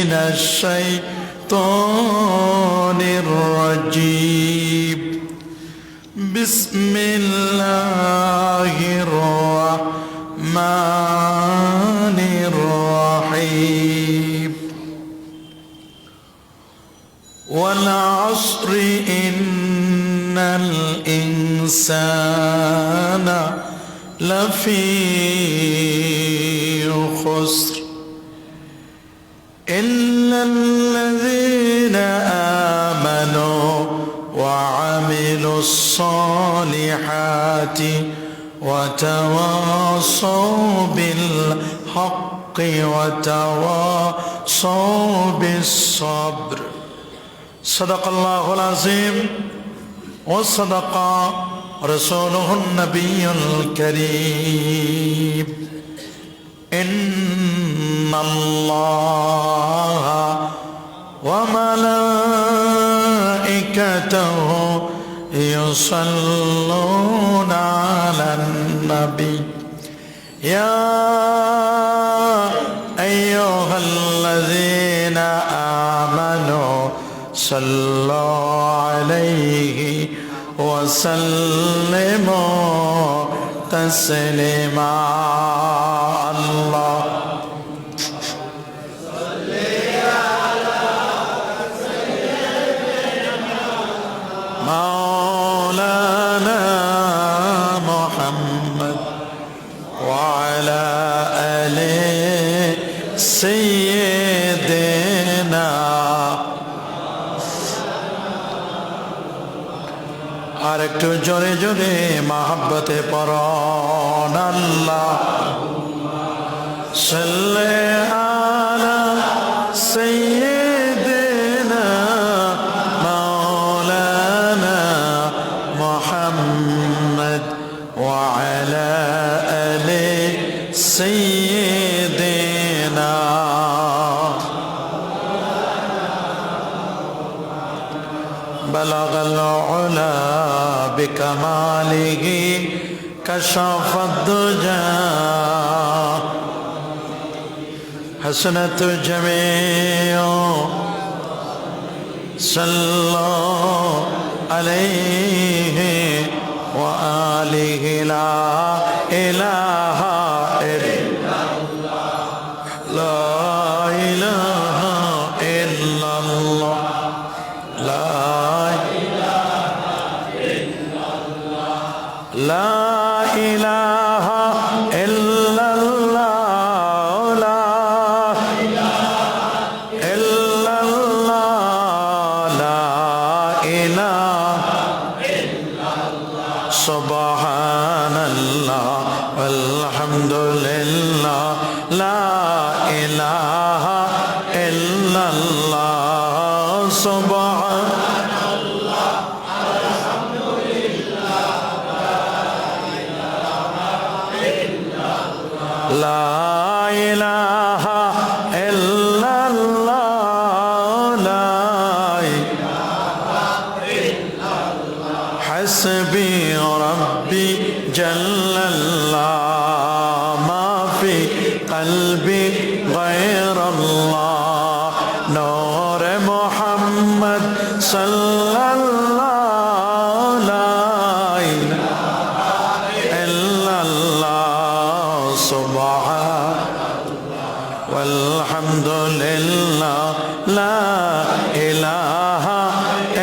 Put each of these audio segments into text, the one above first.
من الشيطان الرجيم بسم الله الرحمن الرحيم والعصر إن الإنسان لفي خسر إلا الذين آمنوا وعملوا الصالحات وتواصوا بالحق وتواصوا بالصبر صدق الله العظيم وصدق رسوله النبي الكريم إن الله وملائكته يصلون على النبي يا أيها الذين آمنوا صلوا عليه وسلموا تسليما الله مولانا محمد وعلى آل سيدنا আর একটু জোরে জোরে মহব্বতে পড়ুন আল্লাহুম্মা সাল্লি আলা সাইয়্যিদিনা মাওলানা মুহাম্মদ ওয়া আলা আলি সাইয়্যিদিনা বালাগাল উলা بكماله كشف الدجى حسنت جميع صلوا عليه وآله لا إله إلا الله لا إله إلا الله لا لا إله إلا الله لا إله إلا الله لا إله إلا الله سبحان الله والحمد لله لا إله إلا الله سبحان لا إله إلا الله لا إله إلا الله حسبي ربي جل الله ما في قلبي غير الله نور محمد صلى الله لا إله إلا الله سبحان الله والحمد لله لا إله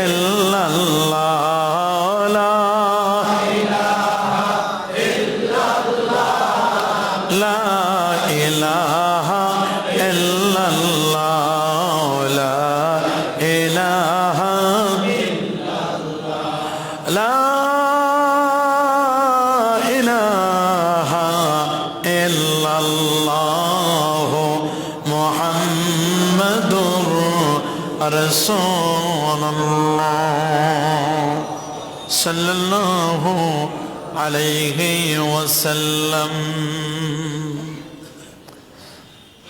إلا الله لا إله إلا الله لا إله إلا الله لا إله إلا الله لا إله إلا الله محمد رسول الله صلى الله عليه وسلم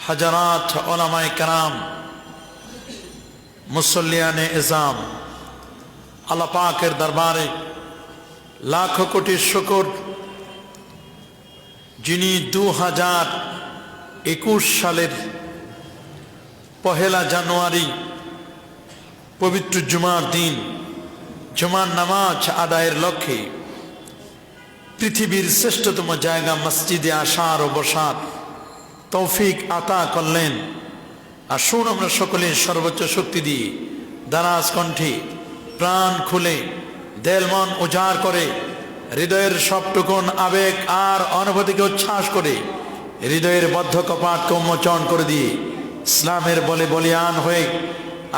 حضرات علماء کرام মুসল্লিয়ানে ইজাম আল্লাহ পাকের দরবারে লাখ কোটি শুকর যিনি 2021 সালের পহেলা জানুয়ারি পবিত্র জুমার দিন জুমার নামাজ আদায়ের লক্ষ্যে পৃথিবীর শ্রেষ্ঠতম জায়গা মসজিদে আসার ও বসার তৌফিক আতা করলেন। আসুন আমরা সকলে সর্বোচ্চ শক্তি দিয়ে দারাজ কণ্ঠে প্রাণ খুলে দেল মন উজাড় করে হৃদয়ের সবটুকুন আবেগ আর অনুভূতিকে উচ্ছ্বাস করে হৃদয়ের বদ্ধ কপাটকে উন্মোচন করে দিয়ে ইসলামের বলে বলিয়ান হয়ে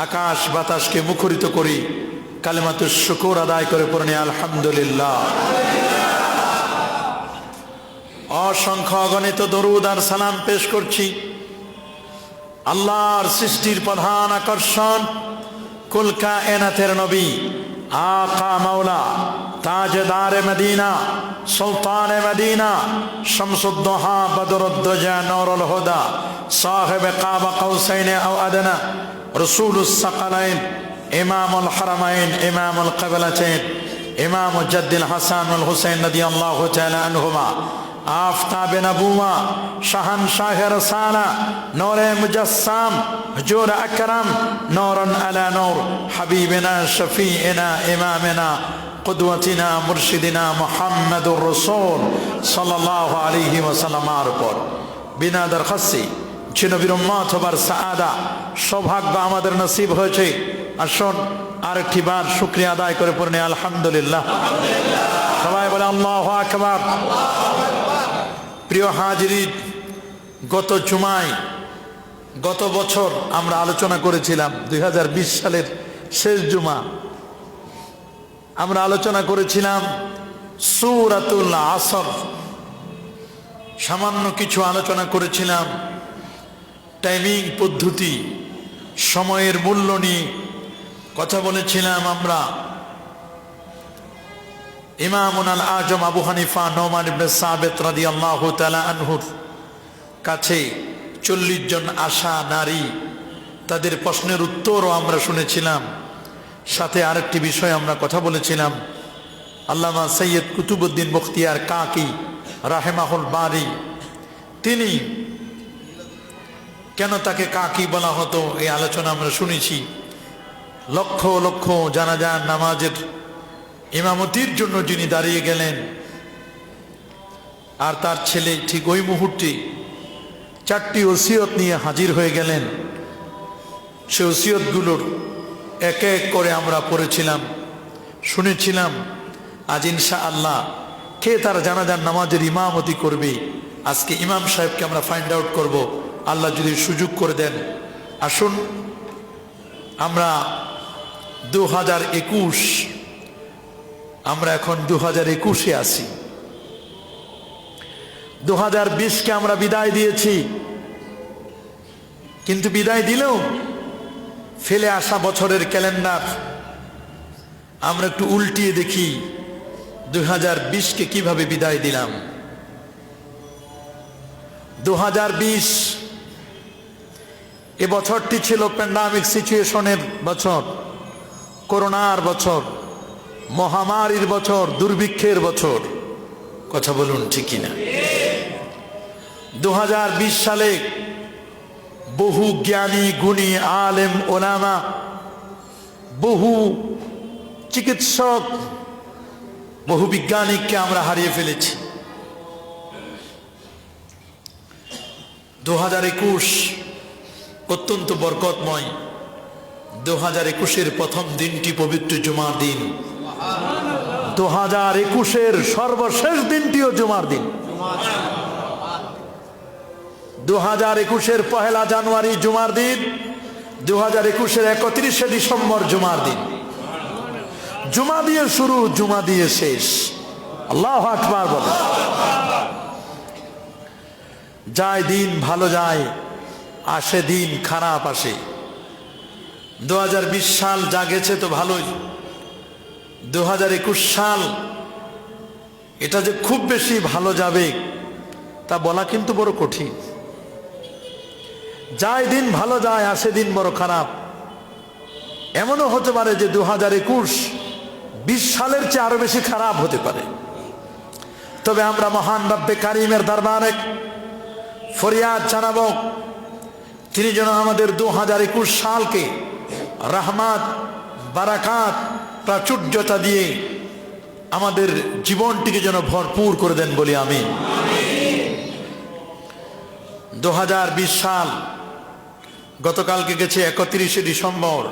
আকাশ বাতাসকে মুখরিত করি কালিমাতুশ শুকর আদায় করে পড়ে আলহামদুলিল্লাহ। অসংখ্য অগণিত দরুদ আর সালাম পেশ করছি আল্লাহর সৃষ্টির প্রধান আকর্ষণ কুল কায়নাতের নবী আকা মাওলা তাজদার মদিনা সুলতানে মদিনা শামসুদ্দোহা বদরুদ্দোজা নূরুল হুদা সাহেব কাবা কাউসাইন আও আদনা রাসূলুস সাকালাইন ইমামুল হারামাইন ইমামুল কিবলাতাইন ইমাম জাদ্দুল হাসান ওয়াল হুসাইন রাদিয়াল্লাহু তাআলা আনহুমা আফতাব নবুয়া শাহনশাহ রসালা নূরে মুজাসসাম হুজুর আকরাম নূরন আলা নূর হাবিবিনা শফিইনা ইমামিনা কুদওয়াতিনা মুরশিদিনা মুহাম্মাদুর রাসূল সাল্লাল্লাহু আলাইহি ওয়াসাল্লামের উপর বিনা দরখাস্তি যে নবীর উম্মত হবার সাআদা সৌভাগ্য আমাদের নসিব হয়েছে। আসুন আরেকটি বার শুকরিয়া আদায় করে পড়ে আলহামদুলিল্লাহ। সবাই বলে আল্লাহু আকবার। প্রিয় হাজিরিন, গত জুমায় গত বছর আমরা আলোচনা করেছিলাম 2020 সালের শেষ জুমা আমরা আলোচনা করেছিলাম সূরাতুল আসর। সামান্য কিছু আলোচনা করেছিলাম টাইমিং পদ্ধতি, সময়ের মূল্য নিয়ে কথা বলেছিলাম আমরা। ইমামুল আজম আবু হানিফা নোমান ইবনে সাবিত রাদিয়াল্লাহু তাআলা আনহুর কাছে 40 জন আশা নারী তাদের প্রশ্নের উত্তরও আমরা শুনেছিলাম। সাথে আরেকটি বিষয় আমরা কথা বলেছিলাম, আল্লামা সৈয়দ কুতুবউদ্দিন বখতিয়ার কাকি রাহেমাহুল বারি তিনি কেন তাকে কাকি বলা হতো এই আলোচনা আমরা শুনেছি। লক্ষ লক্ষ জানাজার নামাজের ইমামতির জন্য যিনি দাঁড়িয়ে গেলেন আর তার ছেলে ঠিক ওই মুহূর্তে 4টি ওসিয়ত নিয়ে হাজির হয়ে গেলেন। সে ওসিয়তগুলোর এক এক করে আমরা পড়েছিলাম, শুনেছিলাম। আজ ইনশাআল্লাহ কে তার জানাজার নামাজের ইমামতি করবে আজকে ইমাম সাহেবকে আমরা ফাইন্ড আউট করব, আল্লাহ যদি সুযোগ করে দেন। আসুন আমরা 2021 আমরা এখন 2021-এ আছি। 2020-কে আমরা বিদায় দিয়েছি, কিন্তু বিদায় দিলেও ফেলে আসা বছরের ক্যালেন্ডার আমরা একটু উল্টিয়ে দেখি 2020-কে কিভাবে বিদায় দিলাম। 2020 এ বছরটি ছিল প্যান্ডামিক সিচুয়েশনের বছর, করোনার বছর, মহামারীর বছর, দুর্ভিক্ষের বছর। কথা বলুন ঠিক কিনা? 2020 সালে বহু জ্ঞানী গুণী আলেম ওলামা, বহু চিকিৎসক, বহু বিজ্ঞানীকে আমরা হারিয়ে ফেলেছি। 2021 অত্যন্ত বরকতময়। 2021-এর প্রথম দিনটি পবিত্র জুমার দিন। 2021-এর সর্বশেষ দিনটিও জুমার দিন। 2021-এর পহেলা জানুয়ারি জুমার দিন, 2021-এর 31শে ডিসেম্বর জুমার দিন। জুমা দিয়ে শুরু, জুমা দিয়ে শেষ। আল্লাহু আকবার বলে। যায় দিন ভালো যায়, আসে দিন খারাপ আসে। 2020 সাল যা গেছে তো ভালোই। 2021 সাল এটা যে খুব বেশি ভালো যাবে তা বলা কিন্তু বড় কঠিন। যায় দিন ভালো যায়, আসে দিন বড় খারাপ। এমনও হতে পারে যে 2021 20 সালের চেয়ে আরো বেশি খারাপ হতে পারে। তবে আমরা মহান রব্বে কারিমের দরবারে ফরিয়াদ জানাবো, তিনি যেন আমাদের 2021 সালকে রহমত, বারাকাত, প্রাচুর্যতা দিয়ে আমাদের জীবনটিকে যেন ভরপুর করে দেন বলি আমিন। 2020 সাল গতকালকে গেছে 31শে ডিসেম্বর,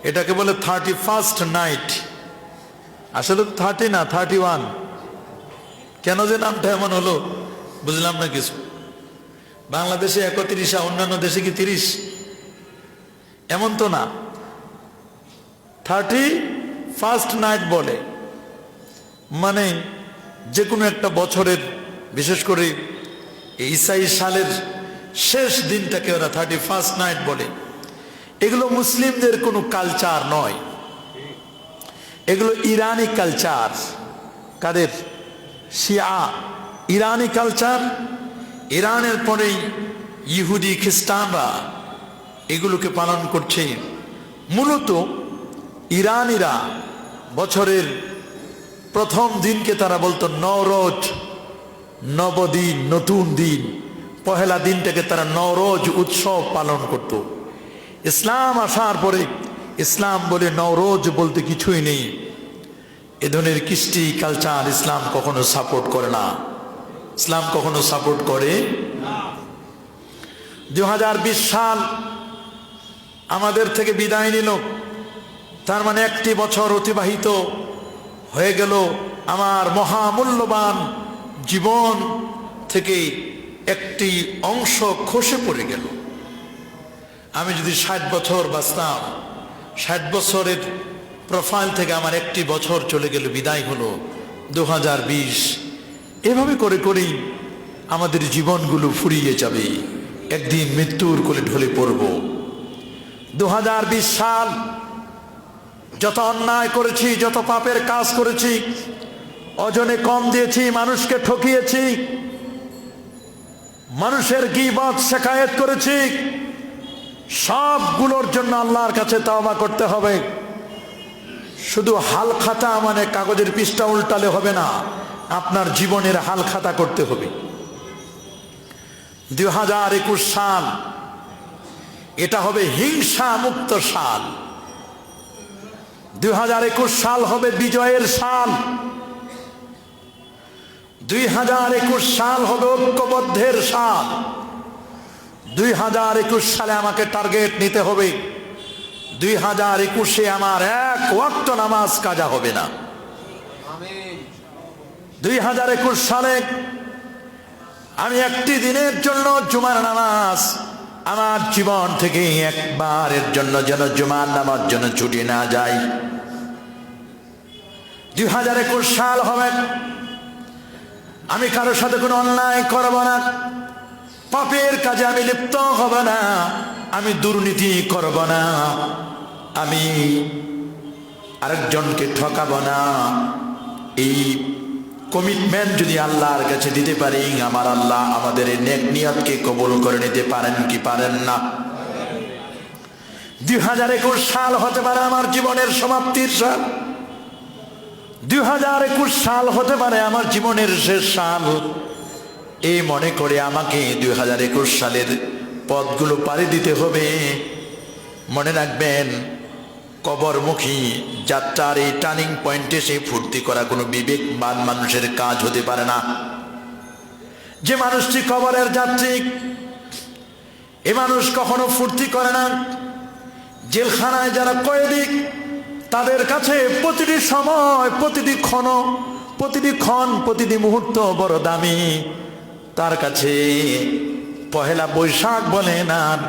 এটাকে বলে 31st নাইট। আসলে তো 30 না, 31। কেন যে নামটা এমন হলো বুঝলাম না কিছু। বাংলাদেশে 31, অন্যান্য দেশে কি 30? এমন তো না, 31st নাইট বলে। মানে যে কোনো একটা বছরের, বিশেষ করে ঈসাই সালের শেষ দিনটাকে ওরা 31st নাইট বলে। এগুলো মুসলিমদের কোনো কালচার নয়, এগুলো ইরানি কালচার। কাদের? শিয়া ইরানি কালচার। ইরানের পরেই ইহুদি খ্রিস্টানরা এগুলোকে পালন করছে। মূলত ইরানিরা বছরের প্রথম দিনকে তারা বলতো নওরোজ, নবদিন, নতুন দিন। পহেলা দিনটাকে তারা নওরোজ উৎসব পালন করত। ইসলাম আসার পরে ইসলাম বলে নওরোজ বলতে কিছুই নেই। এ ধরনের কৃষ্টি কালচার ইসলাম কখনো সাপোর্ট করে না। ইসলাম কখনো সাপোর্ট করে না। 2020 সাল আমাদের থেকে বিদায় নিল, তার মানে একটি বছর অতিবাহিত হয়ে গেল। আমার মহামূল্যবান জীবন থেকে একটি অংশ খসে পড়ে গেল। আমি যদি 60 বছর বাঁচতাম, 60 বছরের প্রোফাইল থেকে আমার একটি বছর চলে গেল, বিদায় হলো 2020। এভাবে করে করেই আমাদের জীবনগুলো ফুরিয়ে যাবে, একদিন মৃত্যুর কোলে ঢলে পড়ব। 2020 সাল যত অন্যায় করেছি, যত পাপের কাজ করেছি, ওজনে কম দিয়েছি, মানুষকে ঠকিয়েছি, মানুষের গীবত শিকায়েত করেছি, সবগুলোর জন্য আল্লাহর কাছে তওবা করতে হবে। শুধু হাল খাতা মানে কাগজের পৃষ্ঠা উল্টালে হবে না, আপনার জীবনের হাল খাতা করতে হবে। 2021 সাল এটা হবে হিংসা মুক্ত সাল। 2021 সাল হবে বিজয়ের সাল। 2021 সাল হবে ঐক্যবদ্ধের সাল। 2021 সালে আমাকে টার্গেট নিতে হবে, 2021-এ আমার এক ওয়াক্ত নামাজ কাজা হবে না। 2021 সালে আমি একটি দিনের জন্য জুমার নামাজ আমার জীবন থেকে একবারের জন্য যেন জুমার নামাজ যেন ছুটি না যায়। 2021 সাল হবে আমি কারোর সাথে কোনো অন্যায় করব না, পাপের কাজে আমি লিপ্ত হব না, আমি দুর্নীতি করব না, আমি আরেকজনকে ঠকাবো না। এই কমিটমেন্ট যদি আল্লাহর কাছে দিতে পারি, আমার আল্লাহ আমাদের এই নেক নিয়তকে কবুল করে নিতে পারেন কি পারেন না? 2021 সাল হতে পারে আমার জীবনের সমাপ্তির সাল। 2021 সাল হতে পারে আমার জীবনের শেষ সাল। এই মনে করে আমাকে 2021 সালের পথগুলো পাড়ি দিতে হবে। মনে রাখবেন, কবরমুখী যাত্রার এই টার্নিং পয়েন্টে সে ফুর্তি করা কোনো বিবেকবান মানুষের কাজ হতে পারে না। যে মানুষটি কবরের যাত্রী, এ মানুষ কখনো ফুর্তি করে না। জেলখানায় যারা কয়েদি, তাদের কাছে প্রতিটি সময়, প্রতিটি ক্ষণ, প্রতিটি মুহূর্ত বড় দামি। তার কাছে পহেলা বৈশাখ বলেন আর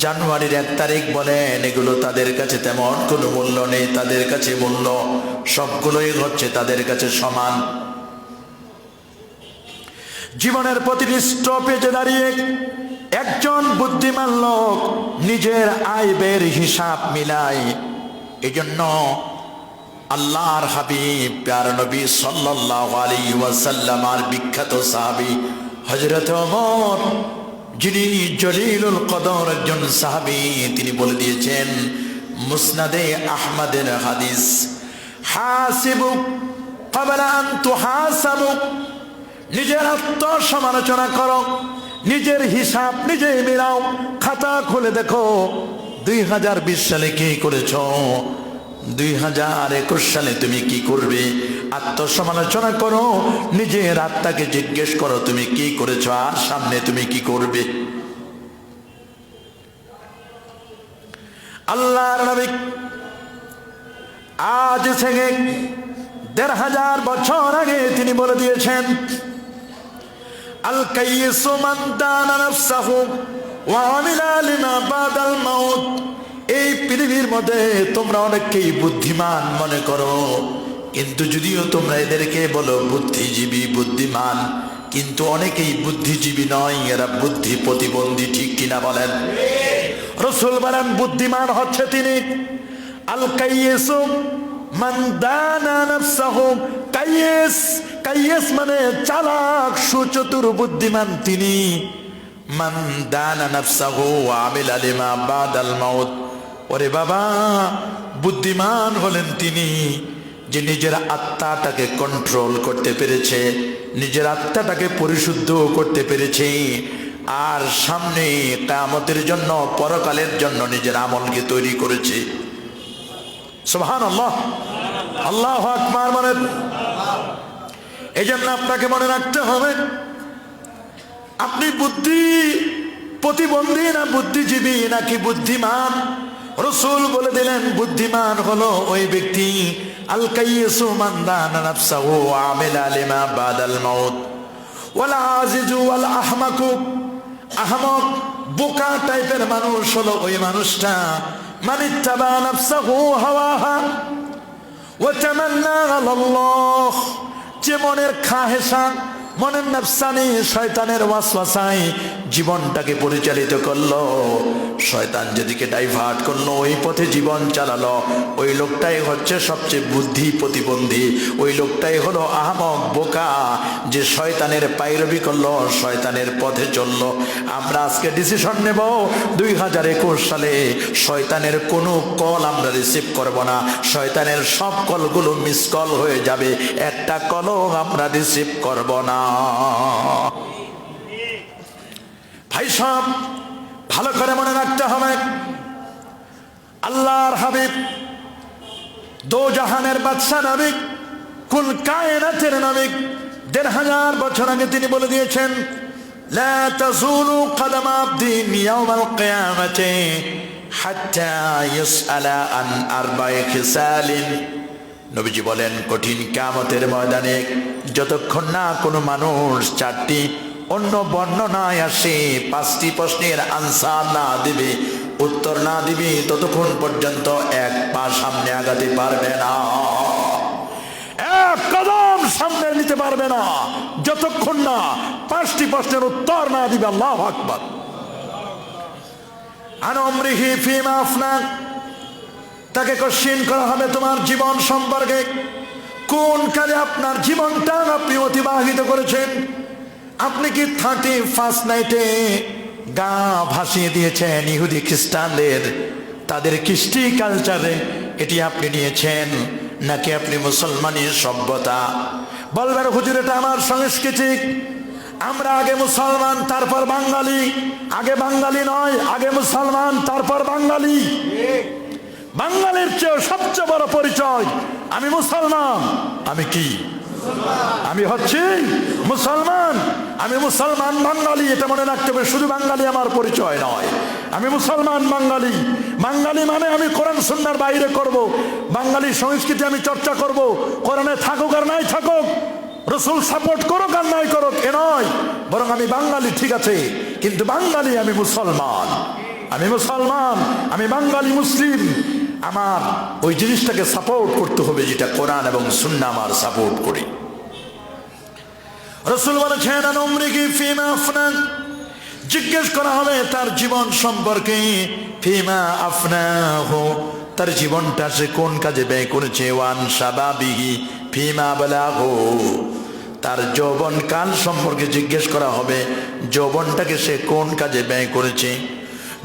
জানুয়ারির 1 তারিখ বলেন, এগুলো তাদের কাছে তেমন কোনো মূল্য নেই। তাদের কাছে মূল্য সবগুলোই হচ্ছে তাদের কাছে সমান। জীবনের প্রতিটি স্টপেজে দাঁড়িয়ে একজন বুদ্ধিমান লোক নিজের আয় ব্যয়ের হিসাব মিলায়। এজন্য আল্লাহর হাবিব প্যারা নবী সাল্লাল্লাহু আলাইহি ওয়াসাল্লাম আর বিখ্যাত সাহাবী হযরত ওমর, যিনি জলিলুল কদর একজন সাহাবী, তিনি বলে দিয়েছেন মুসনাদে আহমদের হাদিস, হাসিবু ক্বাবলা আন তুহাসাবু, নিজের আত্মসমালোচনা করো নিজের হিসাব নিজে মিলাও, খাতা খুলে দেখো 2020 সালে কি করেছ, 2021 সালে তুমি কি করবে। আত্মসমালোচনা করো, নিজের আত্মাকে জিজ্ঞেস করো তুমি কি করেছ আর সামনে তুমি কি করবে। আল্লাহর নবী আজ থেকে 1500 বছর আগে তিনি বলে দিয়েছেন, আল কাইয়িসু মান দানা নাফসাহু ওয়া আমিলা লিমা বাদাল মাউত। এই পৃথিবীর মধ্যে তোমরা অনেককেই বুদ্ধিমান মনে করো, কিন্তু যদিও তোমরা এদেরকে বলো বুদ্ধিজীবী বুদ্ধিমান, কিন্তু অনেকেই বুদ্ধিজীবী নয়, এরা বুদ্ধি প্রতিবন্ধী। ঠিক কিনা বলেন? রাসূল বলেন বুদ্ধিমান হচ্ছে তিনি। আল কাইয়িসু মান দানা নাফসাহু, কাইয়িস, কাইয়িস মানে চালাক সুচতুর বুদ্ধিমান তিনি। মান দানা নাফসাহু ওয়া আমিলা লিমা বাদাল মাউত। ওরে বাবা, বুদ্ধিমান হলেন তিনি যে নিজের আত্মাটাকে কন্ট্রোল করতে পেরেছে, নিজের আত্মাটাকে পরিশুদ্ধ করতে পেরেছে, আর সামনে কিয়ামতের জন্য পরকালের জন্য নিজের আমলকে তৈরি করেছে। সুবহানাল্লাহ, আল্লাহু আকবার বলেন। এই জন্য আপনাকে মনে রাখতে হবে আপনি বুদ্ধি প্রতিবন্ধী না বুদ্ধিজীবী নাকি বুদ্ধিমান। রাসূল বলে দিলেন বুদ্ধিমান হলো ওই ব্যক্তি আল কাইয়িসু মান দানা নাফসাহু ওয়া আমিলা লিমা বাদাল মাউত। ওয়াল আজিজু ওয়াল আহমাকু, আহমক বোকা টাইপের মানুষ হলো ওই মানুষটা মান ইত্তাবা নাফসাহু হাওয়াহা ওয়া তামান্না আলাল্লাহ, যে মনের খাহেসা, মনের নফসানি শয়তানের ওয়াসওয়াসায় জীবনটাকে পরিচালিত করলো, শয়তান যেদিকে ডাইভার্ট করলো ওই পথে জীবন চালালো, ওই লোকটাই হচ্ছে সবচেয়ে বুদ্ধি প্রতিবন্ধী। ওই লোকটাই হলো আহমক বোকা, যে শয়তানের পায়রবি করলো, শয়তানের পথে চললো। আমরা আজকে ডিসিশন নেব 2021 সালে শয়তানের কোনো কল আমরা রিসিভ করব না, শয়তানের সব কলগুলো মিস কল হয়ে যাবে, একটা কলও আমরা রিসিভ করব না। ভাই সব ভালো করে মনে রাখতে হবে, আল্লাহর হাবিব দো জাহানের বাদশা নবী, কুল কায়নাতের নবী, 1500 বছর আগে তিনি বলে দিয়েছেন লা তাযুলু কদমা আবদিন ইয়াউমাল কিয়ামাতি হাত্তা ইউসআলা আন আরবা'i খিসালিন। নবীজি বলেন কঠিন কিয়ামতের ময়দানে যতক্ষণ না কোনো মানুষ 4টি অন্য বর্ণনায় আসে 5টি প্রশ্নের আনসার না দিবে, উত্তর না দিবে, ততক্ষণ পর্যন্ত এক পা সামনে আগাতে পারবে না, এক কদম সামনে নিতে পারবে না, যতক্ষণ না 5টি প্রশ্নের উত্তর না দিবে। আল্লাহু আকবার। আন উমরিহি ফিমা আফনা, তাকে কোশ্চেন করা হবে তোমার জীবন সম্পর্কে, কোন কাজে আপনার জীবনটা আপনি অতিবাহিত করেছেন। আপনি কি 31st নাইটে গা ভাসিয়ে দিয়েছেন ইহুদি খ্রিস্টানদের, তাদের কৃষ্টি কালচারে এটি আপনি নিয়েছেন, নাকি আপনি মুসলমানের সভ্যতা? বলবেন হুজুর এটা আমার সংস্কৃতি, আমরা আগে মুসলমান তারপর বাঙালি। আগে বাঙালি নয়, আগে মুসলমান তারপর বাঙালি। বাঙালির চেয়ে সবচেয়ে বড় পরিচয় আমি মুসলমান। আমি কি? আমি হচ্ছি মুসলমান। আমি মুসলমান বাঙালি, এটা মনে রাখতে হবে। শুধু বাঙালি আমার পরিচয় নয়, আমি মুসলমান বাঙালি। বাঙালি মানে আমি কোরআন সুন্নাহর বাইরে করব, বাঙালি সংস্কৃতি আমি চর্চা করব, কোরআনে থাকুক আর নাই থাকুক, রাসূল সাপোর্ট করুক আর নাই করুক, এ নয়, বরং আমি বাঙালি ঠিক আছে, কিন্তু বাঙালি আমি মুসলমান। আমি মুসলমান, আমি বাঙালি মুসলিম। আমার ওই জিনিসটাকে সাপোর্ট করতে হবে যেটা কোরআন এবং সুন্নাহ আমার সাপোর্ট করি। রাসূল বলেছেন আন উমরিহি ফিমা আফনা, জিজ্ঞেস করা হবে তার জীবন সম্পর্কে, ফিমা আফনাহু, তার জীবনটা সে কোন কাজে ব্যয় করেছে, ওয়ান শাবাবিহি ফিমা বালাহু, তার যৌবন কাল সম্পর্কে জিজ্ঞেস করা হবে, যৌবনটাকে সে কোন কাজে ব্যয় করেছে।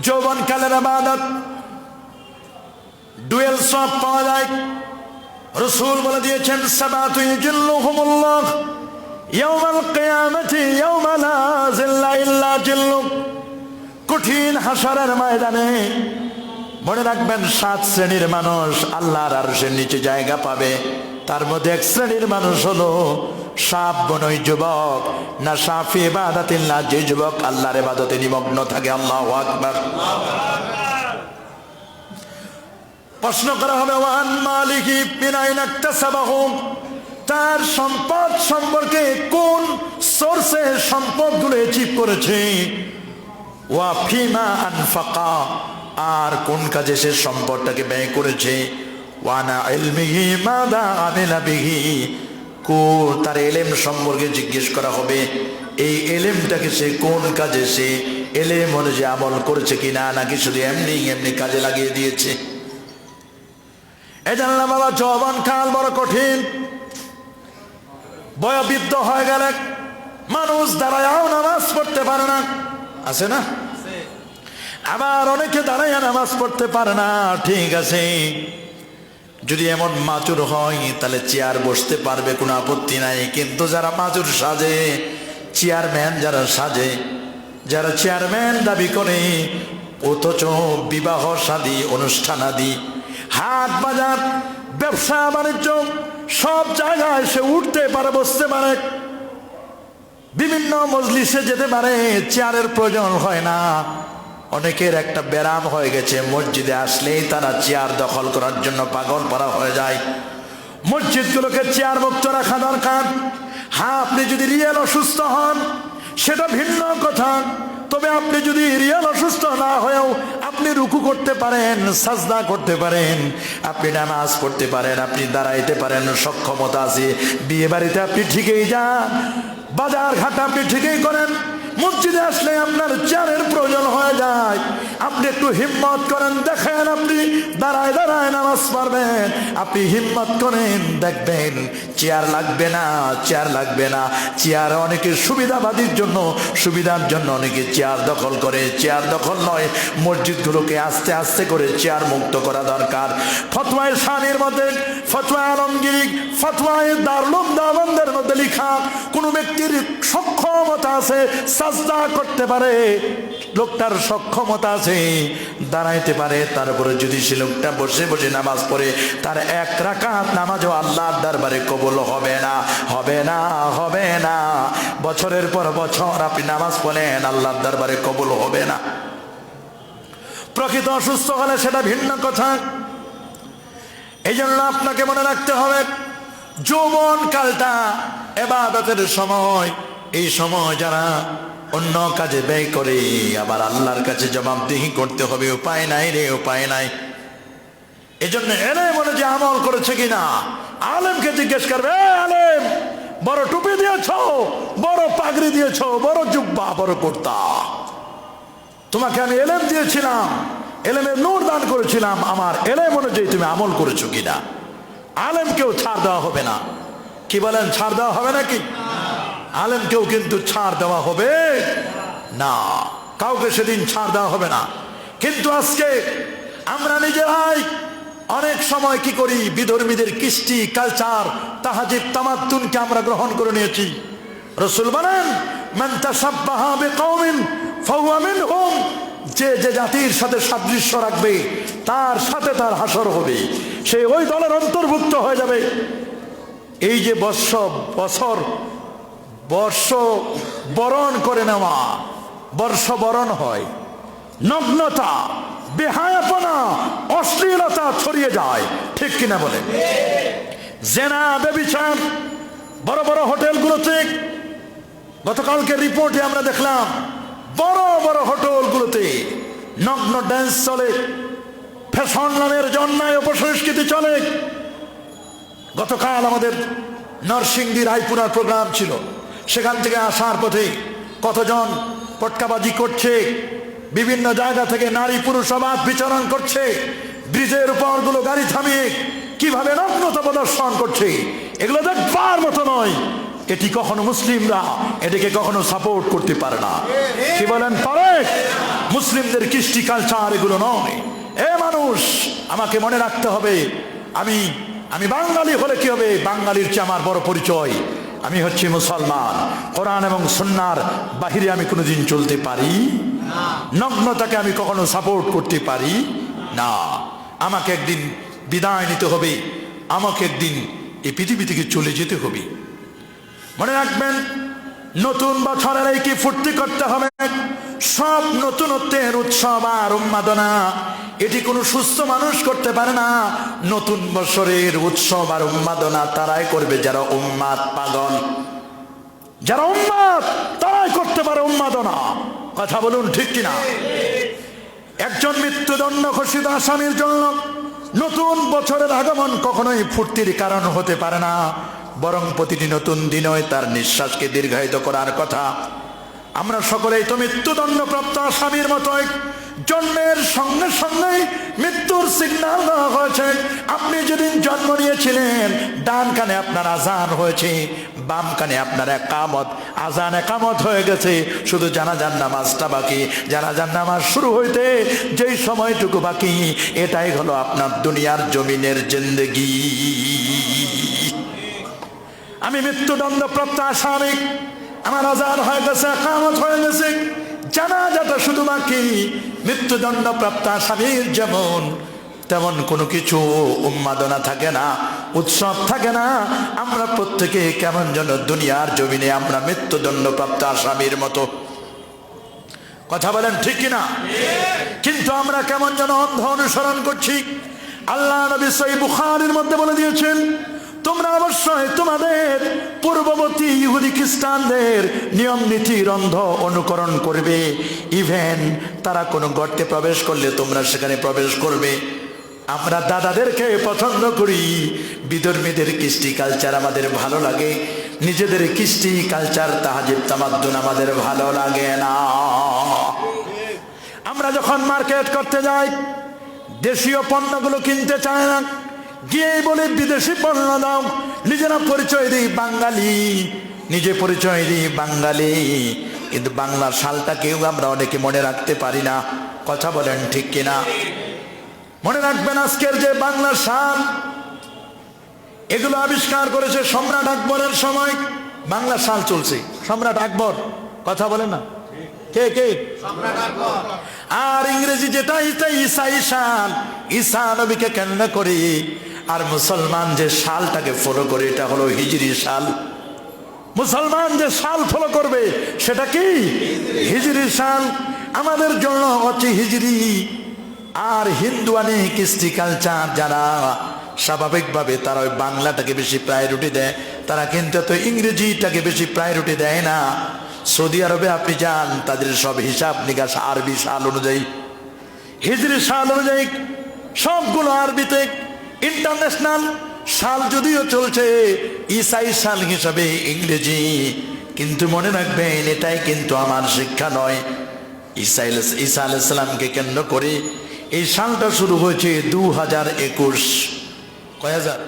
যৌবন কালের ইবাদত ডুয়েল সব পাওয়া যায়। রাসূল বলে দিয়েছেন সাবাতু ইজল্লুহুমুল্লাহ ইয়াউমাল কিয়ামাতি ইয়াউমা লা জিল্লা ইল্লা জিল্লু, কঠিন হাসরের ময়দানে মনে রাখবেন 7 শ্রেণীর মানুষ আল্লাহর আরশের নিচে জায়গা পাবে। তার মধ্যে এক শ্রেণীর মানুষ হলো শাবুন, ওই যুবক, না শাফি ইবাদাতিল্লাহ, যে যুবক আল্লাহর ইবাদতে নিমগ্ন থাকে। আল্লাহু আকবার। প্রশ্ন করা হবে ওয়ান মালিকি মিন আইনা ইকতাসাবাহু, তার সম্পদ সম্পর্কে কোন সোর্সে সম্পদগুলো অ্যাচিভ করেছে, ওয়া ফিমা আনফাকা, আর কোন কাজে সে সম্পদটাকে ব্যয় করেছে, ওয়ানা ইলমিহি মাদা আমিলা বিহি, তার এলেম সম্পর্কে জিজ্ঞেস করা হবে। এই এলেমটাকে সে কোন কাজে সে এলেম অনুযায়ী আমল করেছে কিনা, নাকি শুধু এমনি এমনি কাজে লাগিয়ে দিয়েছে। এই জানলাম বাবা, যৌবন কাল বড় কঠিন। বয়োবৃদ্ধ হয়ে গেলে মানুষ দাঁড়ায়াও নামাজ পড়তে পারে না, আছে না? আবার অনেকে দাঁড়াইয়া নামাজ পড়তে পারে না। ঠিক আছে, যদি এমন মাচুর হয় তাহলে চেয়ার বসতে পারবে, কোনো আপত্তি নাই। কিন্তু যারা মাচুর সাজে, চেয়ারম্যান যারা সাজে, যারা চেয়ারম্যান দাবি করে, অথচ বিবাহ শাদী অনুষ্ঠান আদি, হাট বাজার, ব্যবসা বাণিজ্য সব জায়গায় সে উঠতে পারে, বসতে পারে, বিভিন্ন মজলিসে যেতে পারে, চেয়ারের প্রয়োজন হয় না। অনেকের একটা ব্যারাম হয়ে গেছে, মসজিদে আসলেই তারা চেয়ার দখল করার জন্য পাগল পারা হয়ে যায়। মসজিদগুলোকে চেয়ার মুক্ত রাখা দরকার। হ্যাঁ, আপনি যদি রিয়েল অসুস্থ হন সেটা ভিন্ন কথা, তবে আপনি যদি রিয়েল অসুস্থ না হয়েও আপনি রুকু করতে পারেন, সাজদা করতে পারেন, আপনি নামাজ পড়তে পারেন, আপনি দাঁড়াইতে পারেন, সক্ষমতা আছে, বিয়ে বাড়িতে আপনি ঠিকই যান, বাজার ঘাট আপনি ঠিকই করেন, মসজিদে আসলে আপনার চেয়ারের প্রয়োজন হয়ে যায়। আপনি একটু হিম্মত করেন, দেখেন আপনি দাঁড়ায় দাঁড়ায় নামাজ পড়বেন, আপনি হিম্মত করেন, দেখবেন চেয়ার লাগবে না, চেয়ার লাগবে না। চেয়ার অনেকে সুবিধাবাদীর জন্য, সুবিধার জন্য অনেকে চেয়ার দখল করে। চেয়ার দখল নয়, মসজিদগুলোকে আস্তে আস্তে করে চেয়ার মুক্ত করা দরকার। ফতোয়ায়ে শানির মধ্যে, ফতোয়া আলমগীর, ফতোয়ায়ে দারুল দেওবন্দের মধ্যে লেখা, কোন ব্যক্তির সক্ষমতা আছে, সাজদা করতে পারে, লোকটার সক্ষমতা আছে, দাঁড়াইতে পারে, তারপরে যদি সে লোকটা বসে বসে নামাজ পড়ে, তার 1 রাকাত নামাজও আল্লাহর দরবারে কবুল হবে না, হবে না, হবে না। বছরের পর বছর আপনি নামাজ পড়েন, আল্লাহর দরবারে কবুল হবে না। প্রকৃত অসুস্থ হলে সেটা ভিন্ন কথা। এই জন্য আপনাকে মনে রাখতে হবে, যৌবন কালটা ইবাদতের সময়। এই সময় যারা অন্য কাজে ব্যয় করে, আবার আল্লাহর কাছে জবাবদিহি করতে হবে। উপায় নাই রে, উপায় নাই। এই জন্য এলেম অনুযায়ী আমল করেছে কিনা আলেমকে জিজ্ঞেস করবে। আলেম, বড় টুপি দিয়েছ, বড় পাগড়ি দিয়েছ, বড় জুব্বা, বড় কুর্তা, তোমাকে আমি এলেম দিয়েছিলাম, এলেমের নূর দান করেছিলাম, আমার এলেম অনুযায়ী তুমি আমল করেছো কিনা। আলেমকেও ছাড় দেওয়া হবে না। কি বলেন, ছাড় দেওয়া হবে নাকি? আলেমকেও কিন্তু ছাড় দেওয়া হবে না, কাউকে সেদিন ছাড় দেওয়া হবে না। কিন্তু আজকে আমরা নিজেরাই অনেক সময় কি করি, বিধর্মীদের কৃষ্টি, কালচার, তাহাজিব, তামাদ্দুনকে আমরা গ্রহণ করে নিয়েছি। রাসূল বলেন, মান তাশাব্বাহা বিকওমিন ফাহুয়া মিনহুম, যে যে জাতির সাথে সাদৃশ্য রাখবে তার সাথে তার হাসর হবে, সে ওই দলের অন্তর্ভুক্ত হয়ে যাবে। এই যে বর্ষ বরণ করে নেওয়া, বর্ষবরণ হয়, নগ্নতা, বেহায়াপনা, অশ্লীলতা ছড়িয়ে যায়, ঠিক কিনা বলেন? জেনা, ব্যভিচার বড় বড় হোটেলগুলোতে, গতকালকে রিপোর্টে আমরা দেখলাম বড় বড় হোটেলগুলোতে নগ্ন ড্যান্স চলে, ফ্যাশন নামের জন্যায় অপসংস্কৃতি চলে। গতকাল আমাদের নরসিংদী রায়পুরার প্রোগ্রাম ছিল, সেখান থেকে আসার পথে কতজন পটকাবাজি করছে, বিভিন্ন জায়গা থেকে নারী পুরুষ অবাধ বিচরণ করছে, ব্রিজের উপরগুলো গাড়ি থামিয়ে কিভাবে নগ্নতা প্রদর্শন করছে, এগুলো দেখবার মতো নয়। এটি কখনো মুসলিমরা এটিকে কখনো সাপোর্ট করতে পারে না। কি বলেন, পারে? মুসলিমদের কৃষ্টি কালচার এগুলো নয়। এ মানুষ, আমাকে মনে রাখতে হবে, আমি বাঙালি হলে কি হবে, বাঙালির চেয়ে আমার বড় পরিচয়, আমি হচ্ছি মুসলমান, কোরআন এবং সুন্নাহর বাহিরে আমি কোনোদিন চলতে পারি না, নগ্নতাকে আমি কখনো সাপোর্ট করতে পারি না। আমাকে একদিন বিদায় নিতে হবে, আমাকে একদিন এই পৃথিবী থেকে চলে যেতে হবে। মনে রাখবেন, নতুন বছরের এই কি ফুর্তি করতে হবে, সব নতুনত্বের উৎসব আর উন্মাদনা এটি কোনো সুস্থ মানুষ করতে পারে না। নতুন বছরের উৎসব আর উন্মাদনা তারাই করবে যারা উন্মাদ পাগল, যারা উন্মাদ তারাই করতে পারে উন্মাদনা। কথা বলুন ঠিক কিনা? একজন মৃত্যুদণ্ড ঘোষিত আসামির জন্য নতুন বছরের আগমন কখনোই ফুর্তির কারণ হতে পারে না, বরং প্রতিটি নতুন দিনই তার নিঃশ্বাসকে দীর্ঘায়িত করার কথা। আমরা সকলেই তো মৃত্যুদণ্ডপ্রাপ্ত আসামির মতোই, জন্মের সঙ্গে সঙ্গে মৃত্যুর সিগন্যাল দেওয়া হয়েছে। আপনি যেদিন জন্ম নিয়েছিলেন ডান কানে আপনার আজান হয়েছে, বাম কানে আপনার একামত, আজান একামত হয়ে গেছে, শুধু জানাজার নামাজটা বাকি। জানাজার নামাজ শুরু হইতে যেই সময়টুকু বাকি, এটাই হলো আপনার দুনিয়ার জমিনের জিন্দেগি। আমি মৃত্যুদণ্ডপ্রাপ্ত আসামি, আমার আজান হয়ে গেছে, একামত হয়ে গেছে, জানাজাটা শুধু বাকি। মৃত্যুদণ্ডপ্রাপ্ত আসামির যেমন তেমন কোনো কিছু উন্মাদনা থাকে না, উৎসব থাকে না। আমরা প্রত্যেকে কেমন যেন দুনিয়ার জমিনে আমরা মৃত্যুদণ্ডপ্রাপ্ত আসামির মতো। কথা বলেন ঠিক কিনা? কিন্তু আমরা কেমন যেন অন্ধ অনুসরণ করছি। আল্লাহ নবী সহিহ বুখারীর মধ্যে বলে দিয়েছেন, তোমরা অবশ্যই তোমাদের পূর্ববর্তী ইহুদি খ্রিস্টানদের নিয়ম নীতির অন্ধ অনুকরণ করবে। ইভেন তারা কোনো গর্তে প্রবেশ করলে তোমরা সেখানে প্রবেশ করবে। আমরা দাদাদেরকে পছন্দ করি, বিধর্মীদের কৃষ্টি কালচার আমাদের ভালো লাগে, নিজেদের কৃষ্টি কালচার তাহাজিব তামাদ্দুন আমাদের ভালো লাগে না। আমরা যখন মার্কেট করতে যাই, দেশীয় পণ্যগুলো কিনতে চায় না, গিয়ে বলে বিদেশি পণ্য দাও। নিজেরা পরিচয় দিই বাঙালি, নিজে পরিচয় দিই বাঙালি, কিন্তু বাংলার সালটা কেউ আমরা অনেকে মনে রাখতে পারি না। কথা বলেন ঠিক কিনা? মনে রাখবেন, আজকের যে বাংলার সাল, এগুলো আবিষ্কার করেছে সম্রাট আকবরের সময়। বাংলার সাল চলছে সম্রাট আকবর। কথা বলেন না, কে কে? সম্রাট আকবর। আর ইংরেজি যেটা, এটা ঈসাই সাল, ঈসা নবীকে কেন্দ্র করে। আর মুসলমান যে সালটাকে ফলো করে এটা হলো হিজরি সাল। মুসলমান যে সাল ফলো করবে সেটা কি? হিজরি সাল। আমাদের জন্য হচ্ছে হিজরি। আর হিন্দুয়ানি কৃষ্টি কালচার যারা স্বাভাবিকভাবে তারা ওই বাংলাটাকে বেশি প্রায়োরিটি দেয়, তারা কিন্তু তো ইংরেজিটাকে বেশি প্রায়োরিটি দেয় না। সৌদি আরবে আপনি যান, তাদের সব হিসাব নিকাশ আরবি সাল অনুযায়ী, হিজরি সাল অনুযায়ী সবগুলো আরবিতে। ইন্টারন্যাশনাল সাল যদিও চলছে ঈসাই সাল হিসাবে ইংরেজি, কিন্তু মনে রাখবেন এটাই কিন্তু আমার শিক্ষা নয়। ঈসা আলাইহিস সালামকে কেন্দ্র করে এই সালটা শুরু হয়েছে 2021। কয় হাজার?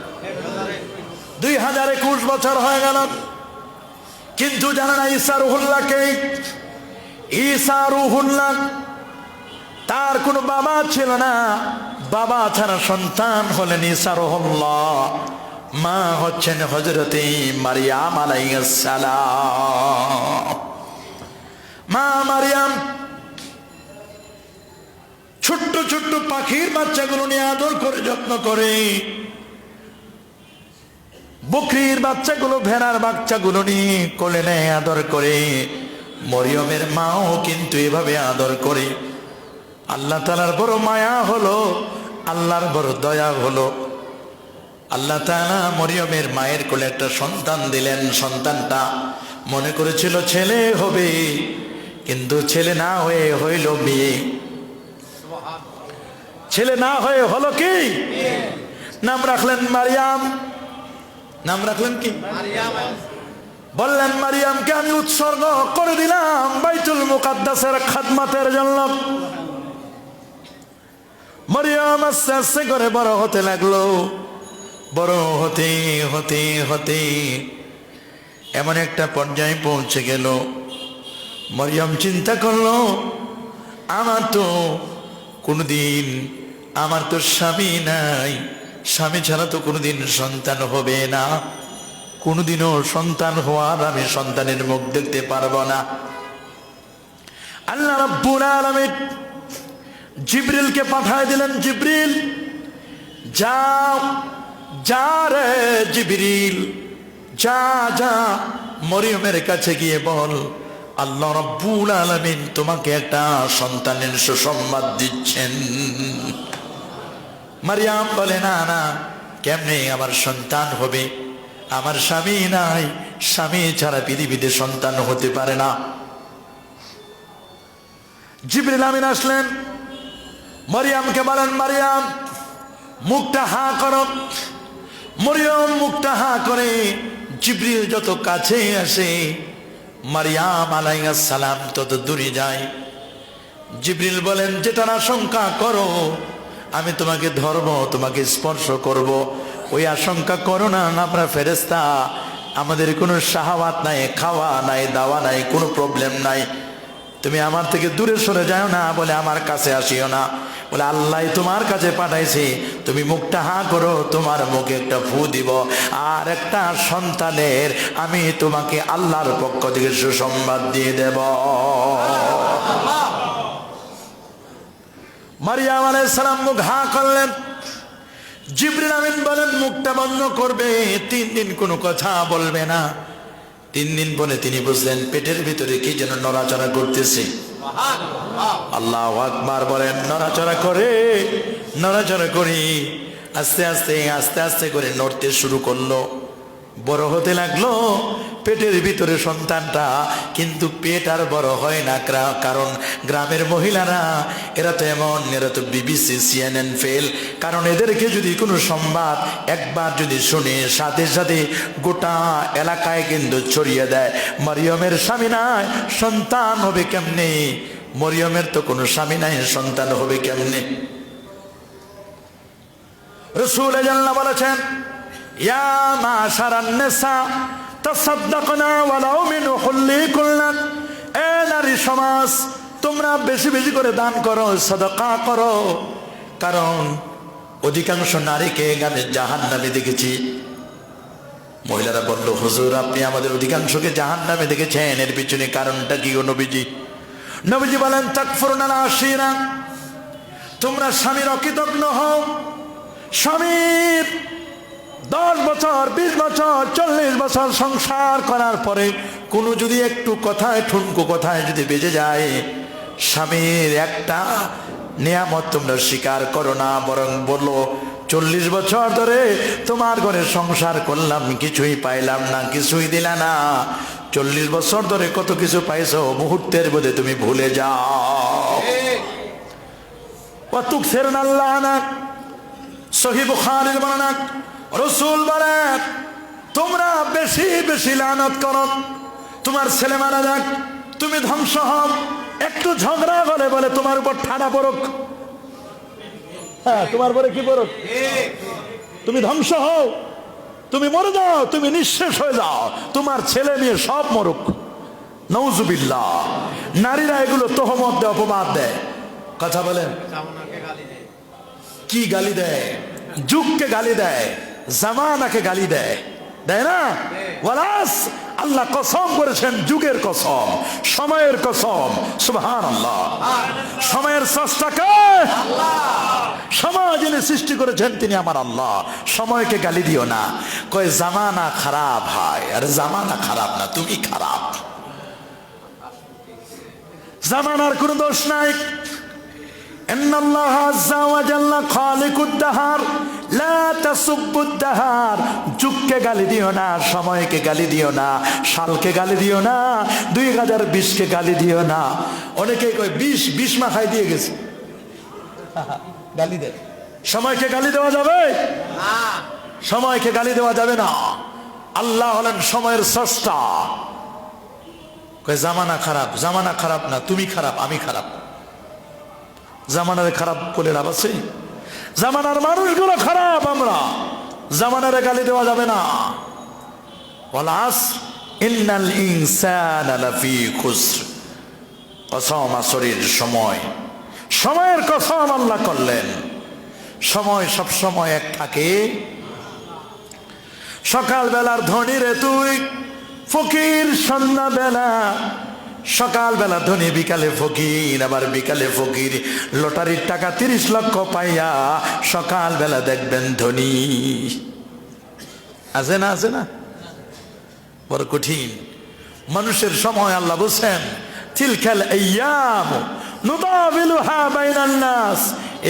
2021 বছর হয়ে গেল। কিন্তু জানা না ঈসা রুহুল্লাহকে, ঈসা রুহুল্লাহ তার কোনো বাবা ছিল না, বাবা ছাড়া সন্তান হলেন ঈসা রুহুল্লাহ। মা হচ্ছেন হযরতে মারিয়াম আলাইহিস সালাম। মা মারিয়াম ছোট্ট ছোট্ট পাখির বাচ্চাগুলো নিয়ে আদর করে যত্ন করে, বকরির বাচ্চাগুলো, ভেড়ার বাচ্চাগুলো নিয়ে কোলে নেয় আদর করে। মরিয়মের মাও কিন্তু এভাবে আদর করে। আল্লাহ তাআলার বড় মায়া হলো, আল্লাহর বড় দয়া হলো। আল্লাহ তাআলা মরিয়মের মায়ের কোলে একটা সন্তান দিলেন। সন্তানটা মনে করেছিল ছেলে হবে, কিন্তু ছেলে না হয়ে হইল মেয়ে। ছেলে না হয়ে হলো কি? নাম রাখলেন মারিয়াম। নাম রাখলেন কি? বললেন মারিয়ামকে আমি উৎসর্গ করে দিলাম বাইতুল মুকাদ্দাসের খাদমাতের জন্য। মারিয়াম আস্তে আস্তে করে বড় হতে লাগলো। বড় হতে হতে হতে এমন একটা পর্যায়ে পৌঁছে গেল, মারিয়াম চিন্তা করলো আমার তো কোনোদিন, আমার তো স্বামী নাই, স্বামী ছাড়া তো কোনোদিন সন্তান হবে না। কোনোদিনও সন্তান হওয়ার আমি সন্তানের মুখ দেখতে পারবো না। আল্লাহ রাব্বুল আলামিন জিবরিলকে পাঠিয়ে দিলেন, জিবরিল যাও, যা রে জিবরিল, যা যা মরিয়মের কাছে গিয়ে বল আল্লাহ রাব্বুল আলামিন তোমাকে একটা সন্তানের সুসংবাদ দিচ্ছেন। মারিয়াম বলে, না না, কেমনে আমার সন্তান হবে? আমার স্বামী নাই, স্বামী ছাড়া পৃথিবীতে সন্তান হতে পারে না। জিবরিল আমিন আসলেন, মরিয়মকে বলেন, মারিয়াম মুখটা হা করো। মরিয়ম মুখটা হা করে। জিবরিল যত কাছে আসে মারিয়াম আলাইহিস সালাম তত দূরে যায়। জিবরিল বলেন, যেটার আশঙ্কা করো আমি তোমাকে ধরবো, তোমাকে স্পর্শ করব, ওই আশঙ্কা করো না। আমরা ফেরেশতা, আমাদের কোনো শাহাওয়াত নাই, খাওয়া নাই, দাওয়া নাই, কোনো প্রবলেম নাই। তুমি আমার থেকে দূরে সরে যাও না, বলে আমার কাছে আসিও না, বলে আল্লাহ তোমার কাছে পাঠাইছি। তুমি মুখটা হা করো, তোমার মুখে একটা ফু দিব, আর একটা সন্তানের আমি তোমাকে আল্লাহর পক্ষ থেকে সুসংবাদ দিয়ে দেব। মারিয়াম আলাইহিস সালাম মুখ হা করলেন। জিবরিল আমিন বলেন, মুখটা বন্ধ করবে, 3 দিন কোনো কথা বলবে না। 3 দিন পরে তিনি বুঝলেন পেটের ভিতরে কি যেন নড়াচড়া করতেছে। আল্লাহু আকবার বলেন, নড়াচড়া করে, নড়াচড়া করি, আস্তে আস্তে আস্তে আস্তে করে নড়তে শুরু করলো, বড় হতে লাগলো পেটের ভিতরে সন্তানটা। কিন্তু পেট আর বড় হয় না, কারণ গ্রামের মহিলারা এরা তো এমন, এরা তো বিবিসি সিএনএন ফেল। কারণ এদেরকে যদি কোনো সংবাদ একবার যদি শুনে সাথে সাথে গোটা এলাকায় কিন্তু ছড়িয়ে দেয়। মরিয়মের স্বামী নাই, সন্তান হবে কেমনে? মরিয়মের তো কোনো স্বামী নাই, সন্তান হবে কেমনে? রাসূল জাল্লাল্লাহু বলেছেন, ইয়া মাশারান নিসা তাসাদদাকনা ওয়ালাউ মিন হুল্লিকুল্লান। এ নারী সমাজ, তোমরা বেশি বেশি করে দান করো, সাদাকা করো। কারণ অধিকাংশ নারীকে এখানে জাহান্নামে দেখেছি। মহিলারা বলল, হুজুর আপনি আমাদের অধিকাংশকে জাহান্নামে দেখেছেন, এর পিছনে কারণটা কি গো নবীজি? নবীজি বলেন, তাকফুরুনাল আশিরা, তোমরা স্বামীর অকৃতজ্ঞ হও। স্বামীর 10 বছর, 20 বছর, 40 বছর সংসার করার পরে কোনো যদি একটু কথায়, ঠুনকো কথায় যদি বেজে যায়, স্বামীর একটা নিয়ামত তোমরা স্বীকার করো না, বরং বলো 40 বছর ধরে তোমার ঘরে সংসার করলাম, কিছুই পাইলাম না, কিছুই দিলা না। 40 বছর ধরে কত কিছু পাইছো, মুহূর্তের মধ্যে তুমি ভুলে যাও। সহিহ বুখারীর বর্ণনা, রাসূল বলেন, তোমরা বেশি বেশি লানত করো। তোমার ছেলে মারা যাক, তুমি ধ্বংস হও, একটু ঝগড়া করে বলে তোমার উপর ঠাডা পড়ুক। হ্যাঁ, তোমার পরে কি পড়ুক? তুমি ধ্বংস হও, তুমি মরে যাও, তুমি নিঃশেষ হয়ে যাও, তোমার ছেলে মেয়ে সব মরুক। নাউজুবিল্লাহ। নারীরা এগুলো তোহমত দেয়, অপবাদ দেয়। কথা বলেন, কি গালি দেয়? যুগকে গালি দেয়, জামানাকে গালি দেয়, দেয় না? ওয়ালাস, আল্লাহ কসম করেছেন, যুগের কসম, সময়ের কসম। সুবহানাল্লাহ। সময়ের স্রষ্টাকে সময় যিনি সৃষ্টি করেছেন তিনি আমার আল্লাহ। সময়কে গালি দিও না। কয় জামানা খারাপ হয়, আর জামানা খারাপ না, তুমি খারাপ। জামানার কোনো দোষ নাই। ইন্নাল্লাহা আযজা ওয়া জাল্লা খালিকুদ দাহার লা তাসুব্বুদ দাহার। যুগকে গালি দিও না, সময়কে গালি দিও না, সালকে গালি দিও না, 2020কে গালি দিও না। অনেকেই কয় 20 মাখাই দিয়ে গেছে, গালি দেয়। সময়কে গালি দেওয়া যাবে না, সময়কে গালি দেওয়া যাবে না। আল্লাহ হলেন সময়ের স্রষ্টা। কয় জামানা খারাপ, জামানা খারাপ না, তুমি খারাপ, আমি খারাপ। জামানারে খারাপ বলে লাভ আছে? জামানার মানুষগুলো খারাপ, আমরা জামানারে গালি দেওয়া যাবে না। ওয়াল আসর ইন্নাল ইনসানা লাফি খুসর। কসম আসরের সময়, সময়ের কসম আল্লাহ করলেন। সময় সব সময় এক থাকে, সকালবেলার ধনী রে তুই, ফকির সন্ধ্যাবেলা। সকালবেলা ধনী, বিকালে ফকির, আবার বিকালে ফকির। লটারির টাকা 30 লক্ষ পাইয়া সকালবেলা দেখবেন ধনী। আছে না? আছে না? বড় কঠিন মানুষের সময়। আল্লাহ বলছেন তিলকাল আইয়াম নুদাবিলুহা বাইনান নাস।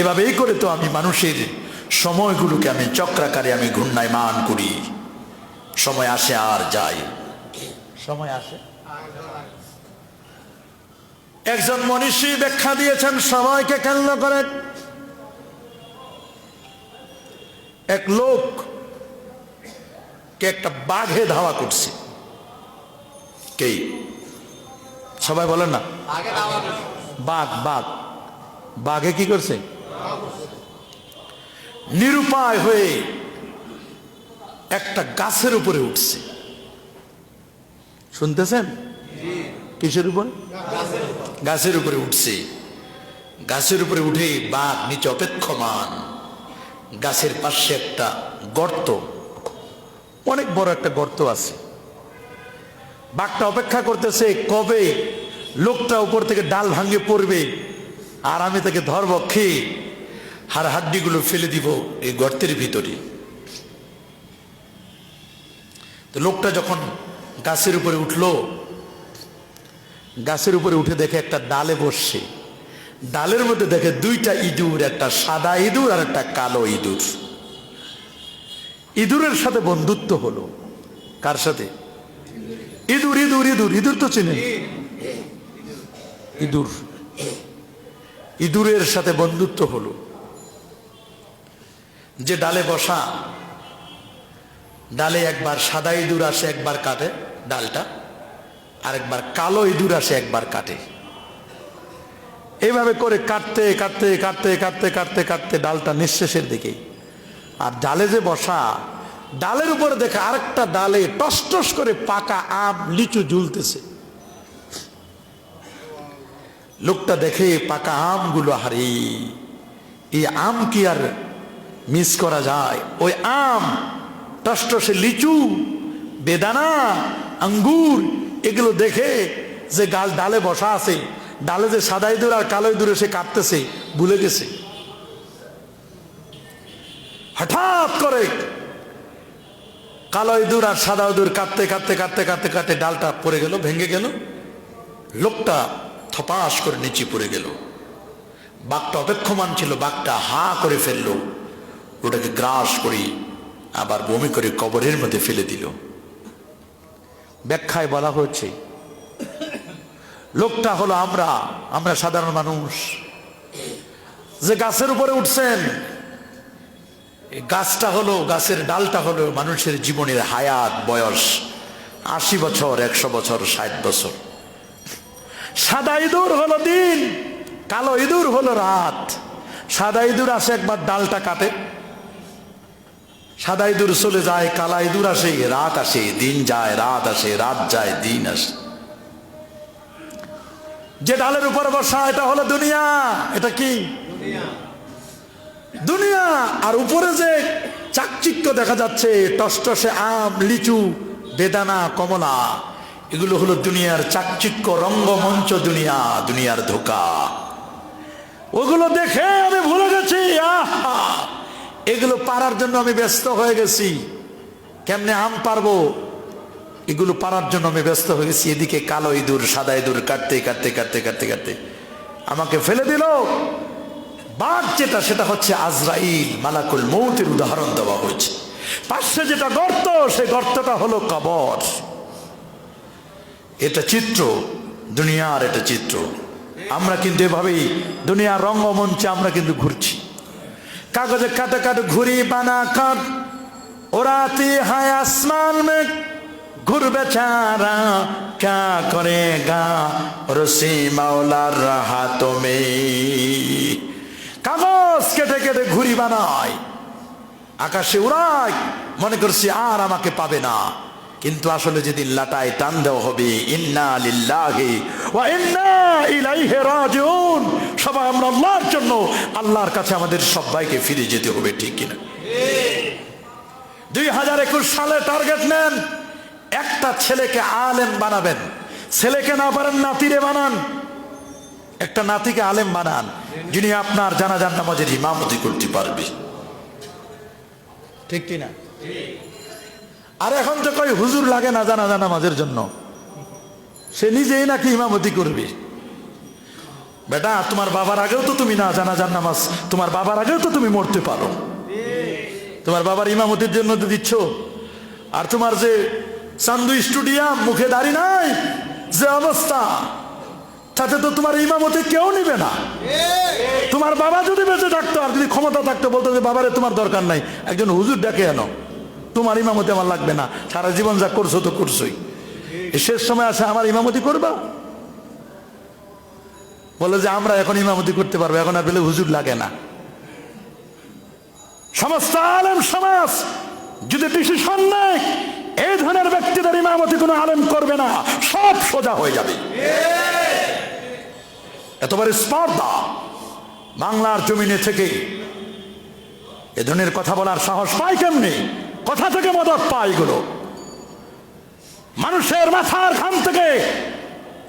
এভাবেই করে তো আমি মানুষের সময়গুলোকে আমি চক্রাকারে আমি ঘূর্ণায়মান করি। সময় আসে আর যায়, সময় আসে। একজন মনীষী ব্যাখ্যা দিয়েছেন সময়কে কেন্দ্র করে। এক লোক কে একটা বাঘে ধাওয়া করছে। কে? সবাই বলেন না। বাঘ। বাঘ বাঘে কি করছে? নিরুপায় হয়ে একটা গাছের উপরে উঠছে। শুনতেছেন? কিসের উপরে? গাছের উপরে উঠছে। গাছের উপরে উঠে বাঘ নিচে অপেক্ষমান। গাছের পাশে একটা গর্ত, অনেক বড় একটা গর্ত আছে। বাঘটা অপেক্ষা করতেছে কবে লোকটা উপর থেকে ডাল ভাঙে পড়বে আর আমি তাকে ধরব, খেয়ে হাড় হাড্ডিগুলো ফেলে দিব এই গর্তের ভিতরে। তো লোকটা যখন গাছের উপরে উঠলো, গাছের উপরে উঠে দেখে একটা ডালে বসছে। ডালের মধ্যে দেখে 2টা ইঁদুর, একটা সাদা ইঁদুর আর একটা কালো ইঁদুর। ইঁদুরের সাথে বন্ধুত্ব হলো। কার সাথে? ইঁদুর। ইঁদুর ইঁদুর ইঁদুর তো চিনেন? ইঁদুর, ইঁদুরের সাথে বন্ধুত্ব হলো। যে ডালে বসা, ডালে একবার সাদা ইঁদুর আসে, একবার কাটে ডালটা, আর একবার কালো ইঁদুর আসে, একবার কাটে। এইভাবে করে কাটতে কাটতে কাটতে কাটতে কাটতে কাটতে ডালটা নিঃশেষের দিকে। আর ডালে যে বসা, ডালের উপরে দেখে আরেকটা ডালে টস টস করে পাকা আম, লিচু ঝুলতেছে। লোকটা দেখে পাকা আমগুলো, হারে এই আম কি আর মিস করা যায়? ওই আম, টসটসে লিচু, বেদানা, আঙ্গুর, এগুলো দেখে যে ডালে বসা আছে, ডালে যে সাদা ইঁদুর আর কালো ইঁদুর এসে কাটতেছে, ভুলে গেছে। হঠাৎ করে কালো ইঁদুর আর সাদা ইঁদুর কাটতে কাটতে কাটতে কাটতে কাটতে ডালটা পড়ে গেল, ভেঙে গেল। লোকটা থপাস করে নিচে পড়ে গেল। বাঘটা অপেক্ষমান ছিল, বাঘটা হা করে ফেললো, ওটাকে গ্রাস করি আবার বমি করে কবরের মধ্যে ফেলে দিল। ব্যাখ্যায় বলা হচ্ছে লোকটা হলো আমরা সাধারণ মানুষ। যে গাছের উপরে উঠছেন, গাছটা হলো, গাছের ডালটা হলো মানুষের জীবনের হায়াত, বয়স 80 বছর, 100 বছর, 60 বছর। সাদা ইঁদুর হলো দিন, কালো ইঁদুর হলো রাত। সাদা ইঁদুর আসে, একবার ডালটা কাটে, সাদা ইঁদুর চলে যায়, কালা ইঁদুর আসে, রাত আসে, দিন যায়, রাত আসে, রাত যায়, দিন আসে। যে ডালের উপরে বসা, এটা হলো দুনিয়া। এটা কি? দুনিয়া। আর উপরে যে চাকচিক্য দেখা যাচ্ছে, টসটসে আম, লিচু, বেদানা, কমলা, এগুলো হলো দুনিয়ার চাকচিক্য, রঙ্গমঞ্চ দুনিয়া, দুনিয়ার ধোঁকা। ওগুলো দেখে আমি ভুলে গেছি, আহা, এগুলো পারার জন্য আমি ব্যস্ত হয়ে গেছি। কেমনে আম পারবো, এগুলো পারার জন্য আমি ব্যস্ত হয়ে গেছি। এদিকে কালো ইঁদুর, সাদা ইঁদুর কাটতে কাটতে কাটতে কাটতে কাটতে আমাকে ফেলে দিল। বাঘ যেটা, সেটা হচ্ছে আজরাইল, মালাকুল মৌতের উদাহরণ দেওয়া হয়েছে। পাশে যেটা গর্ত, সেই গর্তটা হলো কবর। এটা চিত্র দুনিয়ার, এটা চিত্র। আমরা কিন্তু এভাবেই দুনিয়ার রঙ্গমঞ্চে আমরা কিন্তু ঘুরছি। কাগজে কাটে কাটে ঘুরি বানা কাট, ওরাতি হায় আসমান মে ঘুর বেচারা, ক্যা করেগা রসি মাওলার হাতোं में। কাগজ কেটে কেটে ঘুরি বানায়, আকাশে উড়ায়, মনে করছি আর আমাকে পাবে না। কিন্তু আসলে যেদিন লাটায় টান দেওয়া হবে, ইন্না লিল্লাহি ওয়া ইন্না ইলাইহি রাজিউন, সবাই আমরা আল্লাহর জন্য, আল্লাহর কাছে আমাদের সবাইকে ফিরে যেতে হবে, ঠিক কিনা? 2021 সালে টার্গেট নেন, একটা ছেলেকে আলেম বানাবেন। ছেলেকে না পারেন নাতিরে বানান, একটা নাতিকে আলেম বানান, যিনি আপনার জানাজার নামাজের ইমামতি করতে পারবে। ঠিক কিনা? আর এখন তো কই হুজুর লাগে না জানাজা নামাজের জন্য, সে নিজেই নাকি ইমামতি করবে। বেটা, তোমার বাবার আগেও তো তুমি না জানাজার নামাজ, তোমার বাবার আগেও তো তুমি মরতে পারো। তোমার বাবার ইমামতির জন্য তো দিচ্ছ। আর তোমার যে চান্দু স্টুডিয়াম, মুখে দাড়ি নাই, যে অবস্থা, তাতে তো তোমার ইমামতি কেউ নিবে না। তোমার বাবা যদি বেঁচে থাকতো আর যদি ক্ষমতা থাকতো, বলতো যে বাবারে তোমার দরকার নাই, একজন হুজুর ডেকে আনো, তোমার ইমামতি আমার লাগবে না, সারা জীবন যা করছো তো করছোই, শেষ সময় আছে আমার ইমামতি করবা? বলে যে আমরা এখন ইমামতি করতে পারবো, এখন আর পেলে হুজুর লাগে না। সমস্ত আলেম সমাজ যদি ডিসিশন নেয় এই ধরনের ব্যক্তিদের ইমামতি কোনো আলেম করবে না, সব সোজা হয়ে যাবে। এতবার স্পর্ধা বাংলার জমিনে থেকে এ ধরনের কথা বলার সাহস পায় কেমনি? কথা থেকে মদত পায় এগুলো। মানুষের মাথার ঘাম থেকে,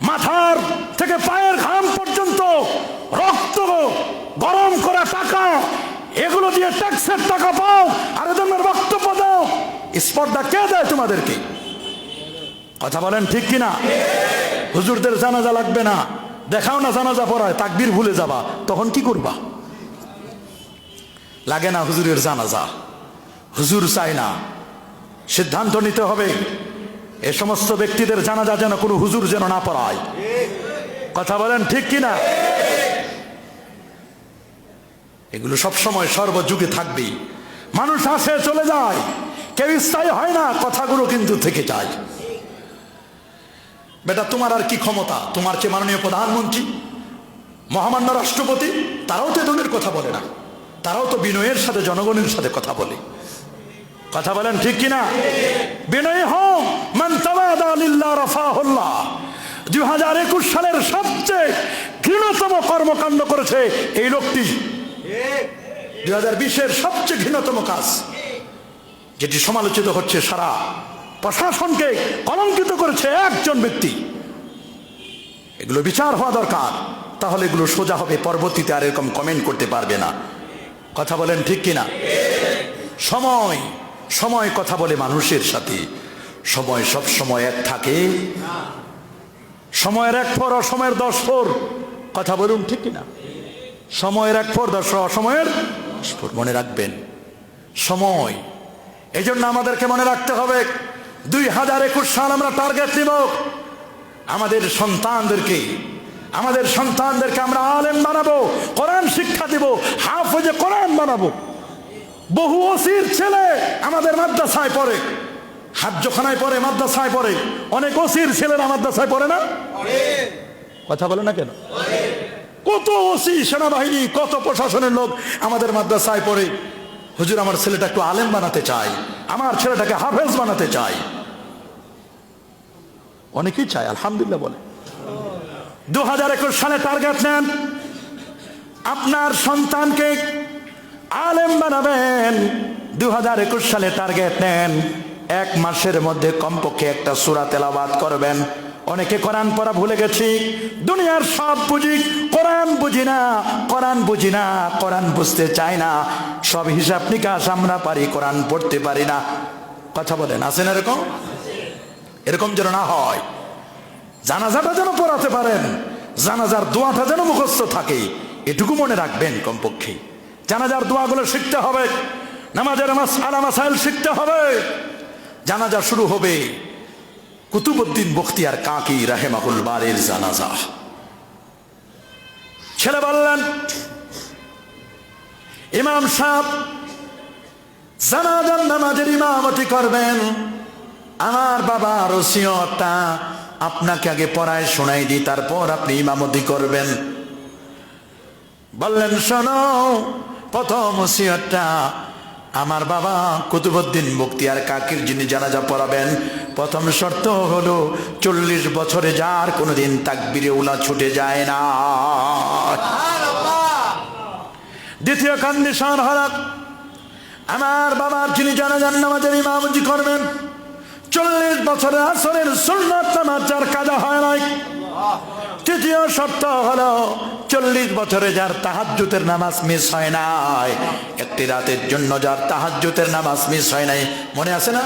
মাথার থেকে পায়ের ঘাম পর্যন্ত রক্ত গরম করা টাকা, এগুলো দিয়ে ট্যাক্সের টাকা পাও, আর এ ধরনের বক্তব্য দাও। স্পর্ধা কে দেয় তোমাদেরকে? কথা বলেন ঠিক কিনা? হুজুরদের জানাজা লাগবে না, দেখাও না জানাজা পড়ায়, তাকবীর ভুলে যাবা, তখন কি করবা? লাগে না হুজুরের জানাজা, হুজুর চাই না। সিদ্ধান্ত নিতে হবে এ সমস্ত ব্যক্তিদের জানাজা যেন কোনো হুজুর যেন না পড়ায়। কথা বলেন ঠিক কিনা? এগুলো সবসময় সর্বযুগে থাকবে। মানুষ আসে চলে যায়, কেউ স্থায়ী হয় না, কথাগুলো কিন্তু থেকে যায়। বেটা, তোমার আর কি ক্ষমতা? তোমার চেয়ে মাননীয় প্রধানমন্ত্রী, মহামান্য রাষ্ট্রপতি, তারাও তো ধরনের কথা বলে না, তারাও তো বিনয়ের সাথে জনগণের সাথে কথা বলে। কথা বলেন ঠিক কিনা? বিনয়ী হও, মান তাওয়াদা লিল্লাহ রাফাহুল্লাহ। 2021 সালের সবচেয়ে ঘৃণতম কর্মকাণ্ড করেছে এই লোকটি। 2020-এর সবচেয়ে ঘৃণতম কাজ, যেটি সমালোচিত হচ্ছে, সারা প্রশাসনকে কলঙ্কিত করেছে একজন ব্যক্তি। এগুলো বিচার হওয়া দরকার, তাহলে এগুলো সোজা হবে, পরবর্তীতে আর এরকম কমেন্ট করতে পারবে না। কথা বলেন ঠিক কিনা? সময় সময় কথা বলে মানুষের সাথে, সময় সব সময় এক থাকে, সময়ের 1 পর অসময়ের 10 পর। কথা বলুন ঠিক কিনা? সময়ের 1 পর 10, অসময়ের 10 পর। মনে রাখবেন সময়। এই জন্য আমাদেরকে মনে রাখতে হবে 2021 সাল আমরা টার্গেট নিব, আমাদের সন্তানদেরকে আমরা আলেম বানাবো, কোরআন শিক্ষা দিব, হাফেজে কোরআন বানাবো। বহু ওসির ছেলে আমাদের মাদ্রাসায় পড়ে, হাজ্জখানায় পড়ে, মাদ্রাসায় পড়ে। অনেক ওসির ছেলেরা মাদ্রাসায় পড়ে না? কথা বলে না কেন? কত ওসি, সেনাবাহিনী, কত প্রশাসনের লোক আমাদের মাদ্রাসায় পড়ে। হুজুর, আমার ছেলেটা একটু আলেম বানাতে চাই, আমার ছেলেটাকে হাফেজ বানাতে চাই। অনেকেই চায়, আলহামদুলিল্লাহ বলে। 2021 সালে টার্গেট নেন, আপনার সন্তানকে আলেম বানাবেন। 2021 সালে টার্গেট নেন, 1 মাসের মধ্যে কমপক্ষে একটা সূরা তেলাওয়াত করবেন। অনেকে কোরআন পড়া ভুলে গেছি, দুনিয়ার সব বুঝি, কোরআন বুঝি না, কোরআন বুঝতে চাই না, সব হিসাব নিকাশ আমরা পারি, কোরআন পড়তে পারি না। কথা বলেন, আছেন এরকম? এরকম যেন না হয়। জানাজাটা যেন পড়াতে পারেন, জানাজার দোয়াটা যেন মুখস্থ থাকে, এটুকু মনে রাখবেন। কমপক্ষে জানাজার দোয়াগুলো শিখতে হবে, নামাজের মাসআলা মাসাইল শিখতে হবে। জানাজা শুরু হবে কুতুবউদ্দিন বখতিয়ার কাকি রাহিমাহুল্লাহর জানাজা। ছেলে বললেন, ইমাম সাহেব জানাজার নামাজের ইমামতি করবেন, আমার বাবার ওসিয়তটা আপনাকে আগে পড়ায় শোনাই দিই, তারপর আপনি ইমামতি করবেন। বললেন, শোনো, প্রথম ওসিয়তটা আমার বাবা কুতুবউদ্দিন বখতিয়ার কাকির যিনি জানাজা পড়াবেন, প্রথম শর্ত হলো 40 বছরে যার কোনোদিন তাকবীরে উলা ছুটে যায় না। দ্বিতীয় কন্ডিশন হল আমার বাবার যিনি জানাজার নামাজের ইমামতি করবেন, 40 বছরের আসরের সুন্নাত নামাজ যার কাজা হয় নাই। তৃতীয় শর্ত হলো 40 বছরে যার তাহাজ্জুদের নামাজ মিস হয় নাই, একটি রাতের জন্য যার তাহাজ্জুদের নামাজ মিস হয় নাই। মনে আছে না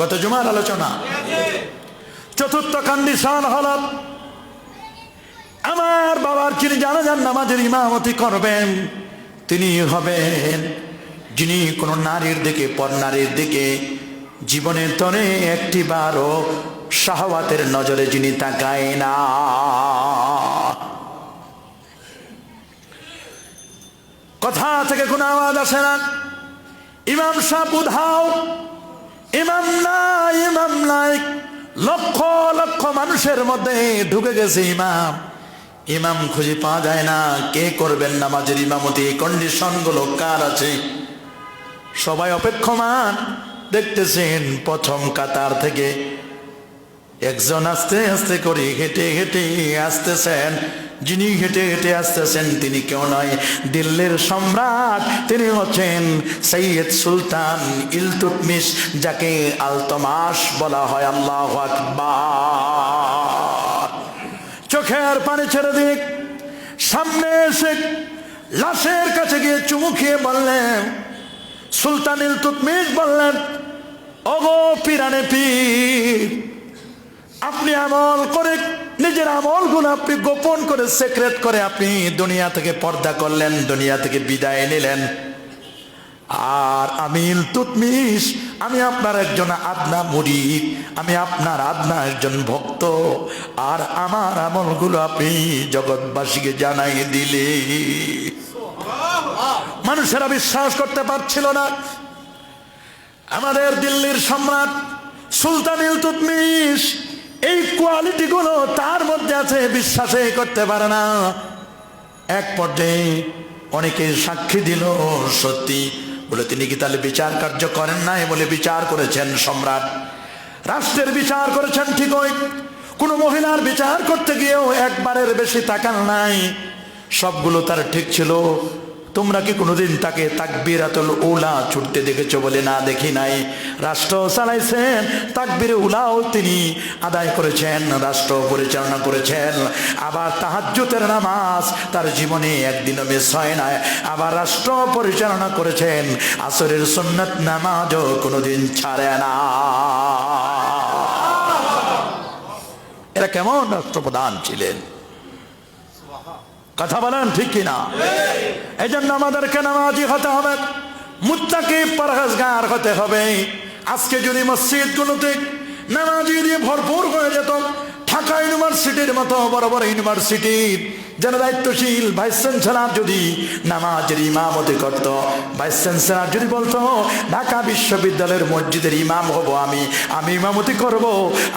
গত জুমার আলোচনা? চতুর্থ কন্ডিশন হলো আমার বাবার যিনি জানাজার নামাজের ইমামতি করবেন তিনি হবেন যিনি কোনো নারীর দিকে, পর নারীর দিকে জীবনের তরে একটি বারও শাহওয়াতের নজরে যিনি তাকায় না। কথা থেকে কোনো আওয়াজ আসে না। ইমাম সাহেব উধাও, ইমাম নাই, ইমাম নাই। লক্ষ লক্ষ মানুষের মধ্যে ঢুকে গেছে ইমাম, ইমাম খুঁজে পাওয়া যায় না। কে করবেন নামাজের ইমামতি? কন্ডিশন গুলো কার আছে? সবাই অপেক্ষমান। দেখতেছেন প্রথম কাতার থেকে একজন আস্তে আস্তে করে হেঁটে হেঁটে আসতেছেন। যিনি হেঁটে হেঁটে আসতেছেন তিনি কেউ নয়, দিল্লির সম্রাট। তিনি হচ্ছেন সৈয়দ সুলতান ইলতুৎমিশ, যাকে আলতমাশ বলা হয়। আল্লাহু আকবার। চোখের পানি ছেড়ে দিক, সামনে এসে লাশের কাছে গিয়ে চুমু খেয়ে বললেন, সুলতান ইলতুৎমিশ বললেন, ওগো পিরানে পীর, আপনি আমল করে নিজের আমলগুলো আপনি গোপন করে, সিক্রেট করে আপনি দুনিয়া থেকে পর্দা করলেন, দুনিয়া থেকে বিদায় নিলেন। আর আমি ইলতুৎমিশ, আমি আপনার একজন আদনা মুরিদ, আমি আপনার আদনা একজন ভক্ত। আর আমার আমলগুলো আপনি জগৎবাসীকে জানাই দিলে। মানুষেরা বিশ্বাস করতে পারছিল না। আমাদের দিল্লির সম্রাট সুলতান ইলতুৎমিশ এই কোয়ালিটি গুলো তার মধ্যে আছে, বিশ্বাসে করতে পারে না। এক পর্যায়ে অনেকে সাক্ষী দিল সত্যি বলে, তিনি কি তাহলে বিচার কার্য করেন নাই? বলে বিচার করেছেন সম্রাট, রাষ্ট্রের বিচার করেছেন ঠিকই। কোন মহিলার বিচার করতে গিয়েও একবারের বেশি তাকান নাই, সবগুলো তার ঠিক ছিল। তোমরা কি কোনোদিন তাকে তাকবীরাতুল উলা ছুটতে দেখেছো? বলে না, দেখি নাই। রাষ্ট্র চালাইছেন, তাকবীরে উলাও তিনি আদায় করেছেন, রাষ্ট্র পরিচালনা করেছেন। আবার তাহাজ্জুদের নামাজ তার জীবনে একদিনও মিস হয় না। আবার রাষ্ট্র পরিচালনা করেছেন, আসরের সুন্নাত নামাজও কোনোদিন ছাড়ে না। এরা কেমন রাষ্ট্রপ্রধান ছিলেন? কথা বলেন ঠিক কিনা? এই জন্য আমাদেরকে নামাজি হতে হবে, মুত্তাকি পরহেজগার হতে হবে। আজকে যদি মসজিদগুলোতে নামাজি দিয়ে ভরপুর হয়ে যেত, ঢাকা ইউনিভার্সিটির মতো বড় বড় ইউনিভার্সিটির যেন দায়িত্বশীল ভাইস চ্যান্সেলর যদি নামাজের ইমামতি করত, ভাইস চ্যান্সেলর যদি বলতো ঢাকা বিশ্ববিদ্যালয়ের মসজিদের ইমাম হব আমি ইমামতি করব,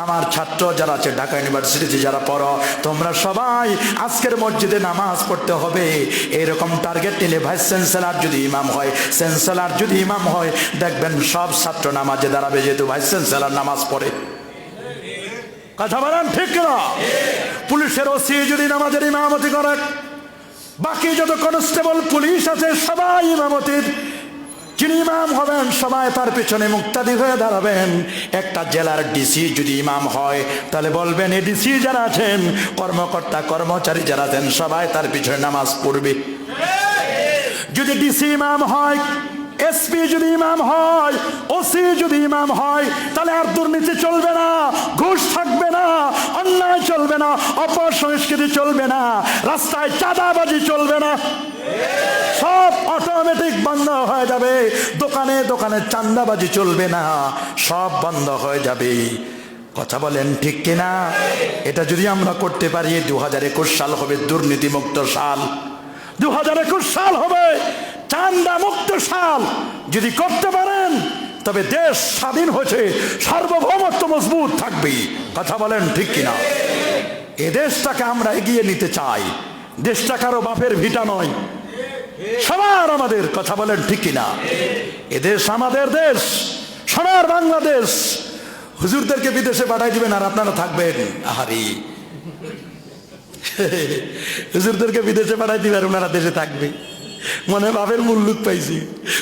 আমার ছাত্র যারা আছে ঢাকা ইউনিভার্সিটিতে যারা পড়ো, তোমরা সবাই আজকের মসজিদে নামাজ পড়তে হবে, এরকম টার্গেট নিলে ভাইস চ্যান্সেলর যদি ইমাম হয়, চ্যান্সেলর যদি ইমাম হয়, দেখবেন সব ছাত্র নামাজে দাঁড়াবে, যেহেতু ভাইস চ্যান্সেলর নামাজ পড়ে। কথা বলেন ঠিক না? পুলিশের ওসি যদি নামাজের ইমামতি করে, বাকি যত কনস্টেবল পুলিশ আছে সবাই ইমামতির যিনি ইমাম হবেন সবাই তার পিছনে মুক্তাদি হয়ে দাঁড়াবেন। একটা জেলার ডিসি যদি ইমাম হয়, তাহলে বলবেন এই ডিসি যারা আছেন, কর্মকর্তা কর্মচারী যারা আছেন, সবাই তার পিছনে নামাজ পড়বে। যদি ডিসি ইমাম হয়, এসপি যদি ইমাম হয়, ওসি যদি ইমাম হয়, তাহলে আর দুর্নীতি চলবে না, ঘুষ থাকবে না, অন্যায় চলবে না, অপসংস্কৃতি চলবে না, রাস্তায় চাঁদাবাজি চলবে না, সব অটোমেটিক বন্ধ হয়ে যাবে। দোকানে দোকানে চাঁদাবাজি চলবে না, সব বন্ধ হয়ে যাবে। কথা বলেন ঠিক কিনা? এটা যদি আমরা করতে পারি, 2021 সাল হবে দুর্নীতি মুক্ত সাল, 2021 সাল হবে চাঁদা মুক্ত সাল। যদি করতে পারেন তবে দেশ স্বাধীন হয়েছে, সার্বভৌমত্ব মজবুত থাকবে। কথা বলেন ঠিক কিনা? এ দেশটাকে আমরা এগিয়ে নিতে চাই, দেশটা কারো বাপের ভিটা নয়, সবার আমাদের। কথা বলেন ঠিক কিনা? এ দেশ আমাদের দেশ, সবার বাংলাদেশ। হুজুরদেরকে বিদেশে পাঠাই দিবেন আর আপনারা থাকবেন। আহারি, হুজুরদেরকে বিদেশে পাঠাই দিবেন আর ওনারা দেশে থাকবে। মনে বাপের মুল্লুক পাইছি।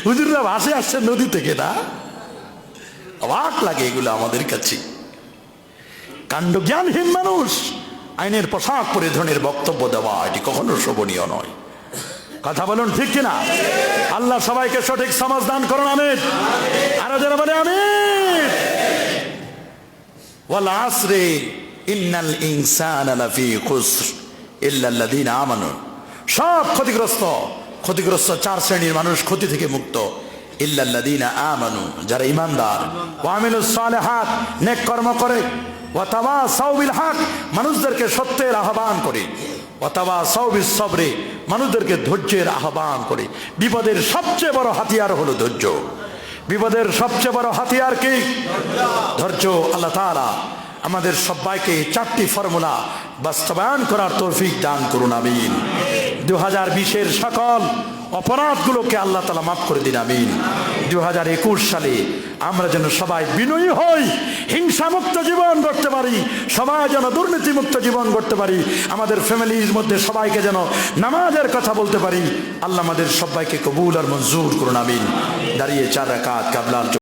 হুজুররা ভাসে আসছে নদী থেকে, না অবাক লাগে এগুলো আমাদের কাছে। কাণ্ড জ্ঞানহীন মানুষ আইনের পোশাক পরিধানের বক্তব্য দেওয়া এটি কখনো শোভনীয় নয়। কথা বলুন ঠিক কিনা? আল্লাহ সবাইকে সঠিক সমাজ দান করুন, আমিন। আরো যারা বলে আমিন। ওয়াল আসরি ইন্নাল ইনসানা লাফি খুসর ইল্লাল্লাযীনা আমানু। সব ক্ষতিগ্রস্ত চার শ্রেণীর মানুষ ক্ষতি থেকে মুক্ত। ইল্লাল্লাযীনা আমানু, যারা ঈমানদার। ওয়া আমিলুস সালিহাত, নেক কর্ম করে। ওয়া তাওয়াসাউ বিল হক, মানুষদেরকে সত্যের আহ্বান করে। ওয়া তাওয়াসাউ বিস সবরি, মানুষদেরকে ধৈর্যের আহ্বান করে। বিপদের সবচেয়ে বড় হাতিয়ার হলো ধৈর্য। বিপদের সবচেয়ে বড় হাতিয়ার কি? ধৈর্য। আল্লাহ তাআলা আমাদের সবাইকে চারটি ফর্মুলা বাস্তবায়ন করার তৌফিক দান করুন, আমিন। 2020-এর সকল অপরাধগুলোকে আল্লাহ তাআলা মাফ করে দিন, আমিন। 2021 সালে আমরা যেন সবাই বিনয়ী হই, হিংসামুক্ত জীবন গড়তে পারি, সবাই যেন দুর্নীতিমুক্ত জীবন গড়তে পারি, আমাদের ফ্যামিলির মধ্যে সবাইকে যেন নামাজের কথা বলতে পারি। আল্লাহ আমাদের সবাইকে কবুল আর মঞ্জুর করুন, আমিন। দাঁড়িয়ে 4 রাকাত কাবলার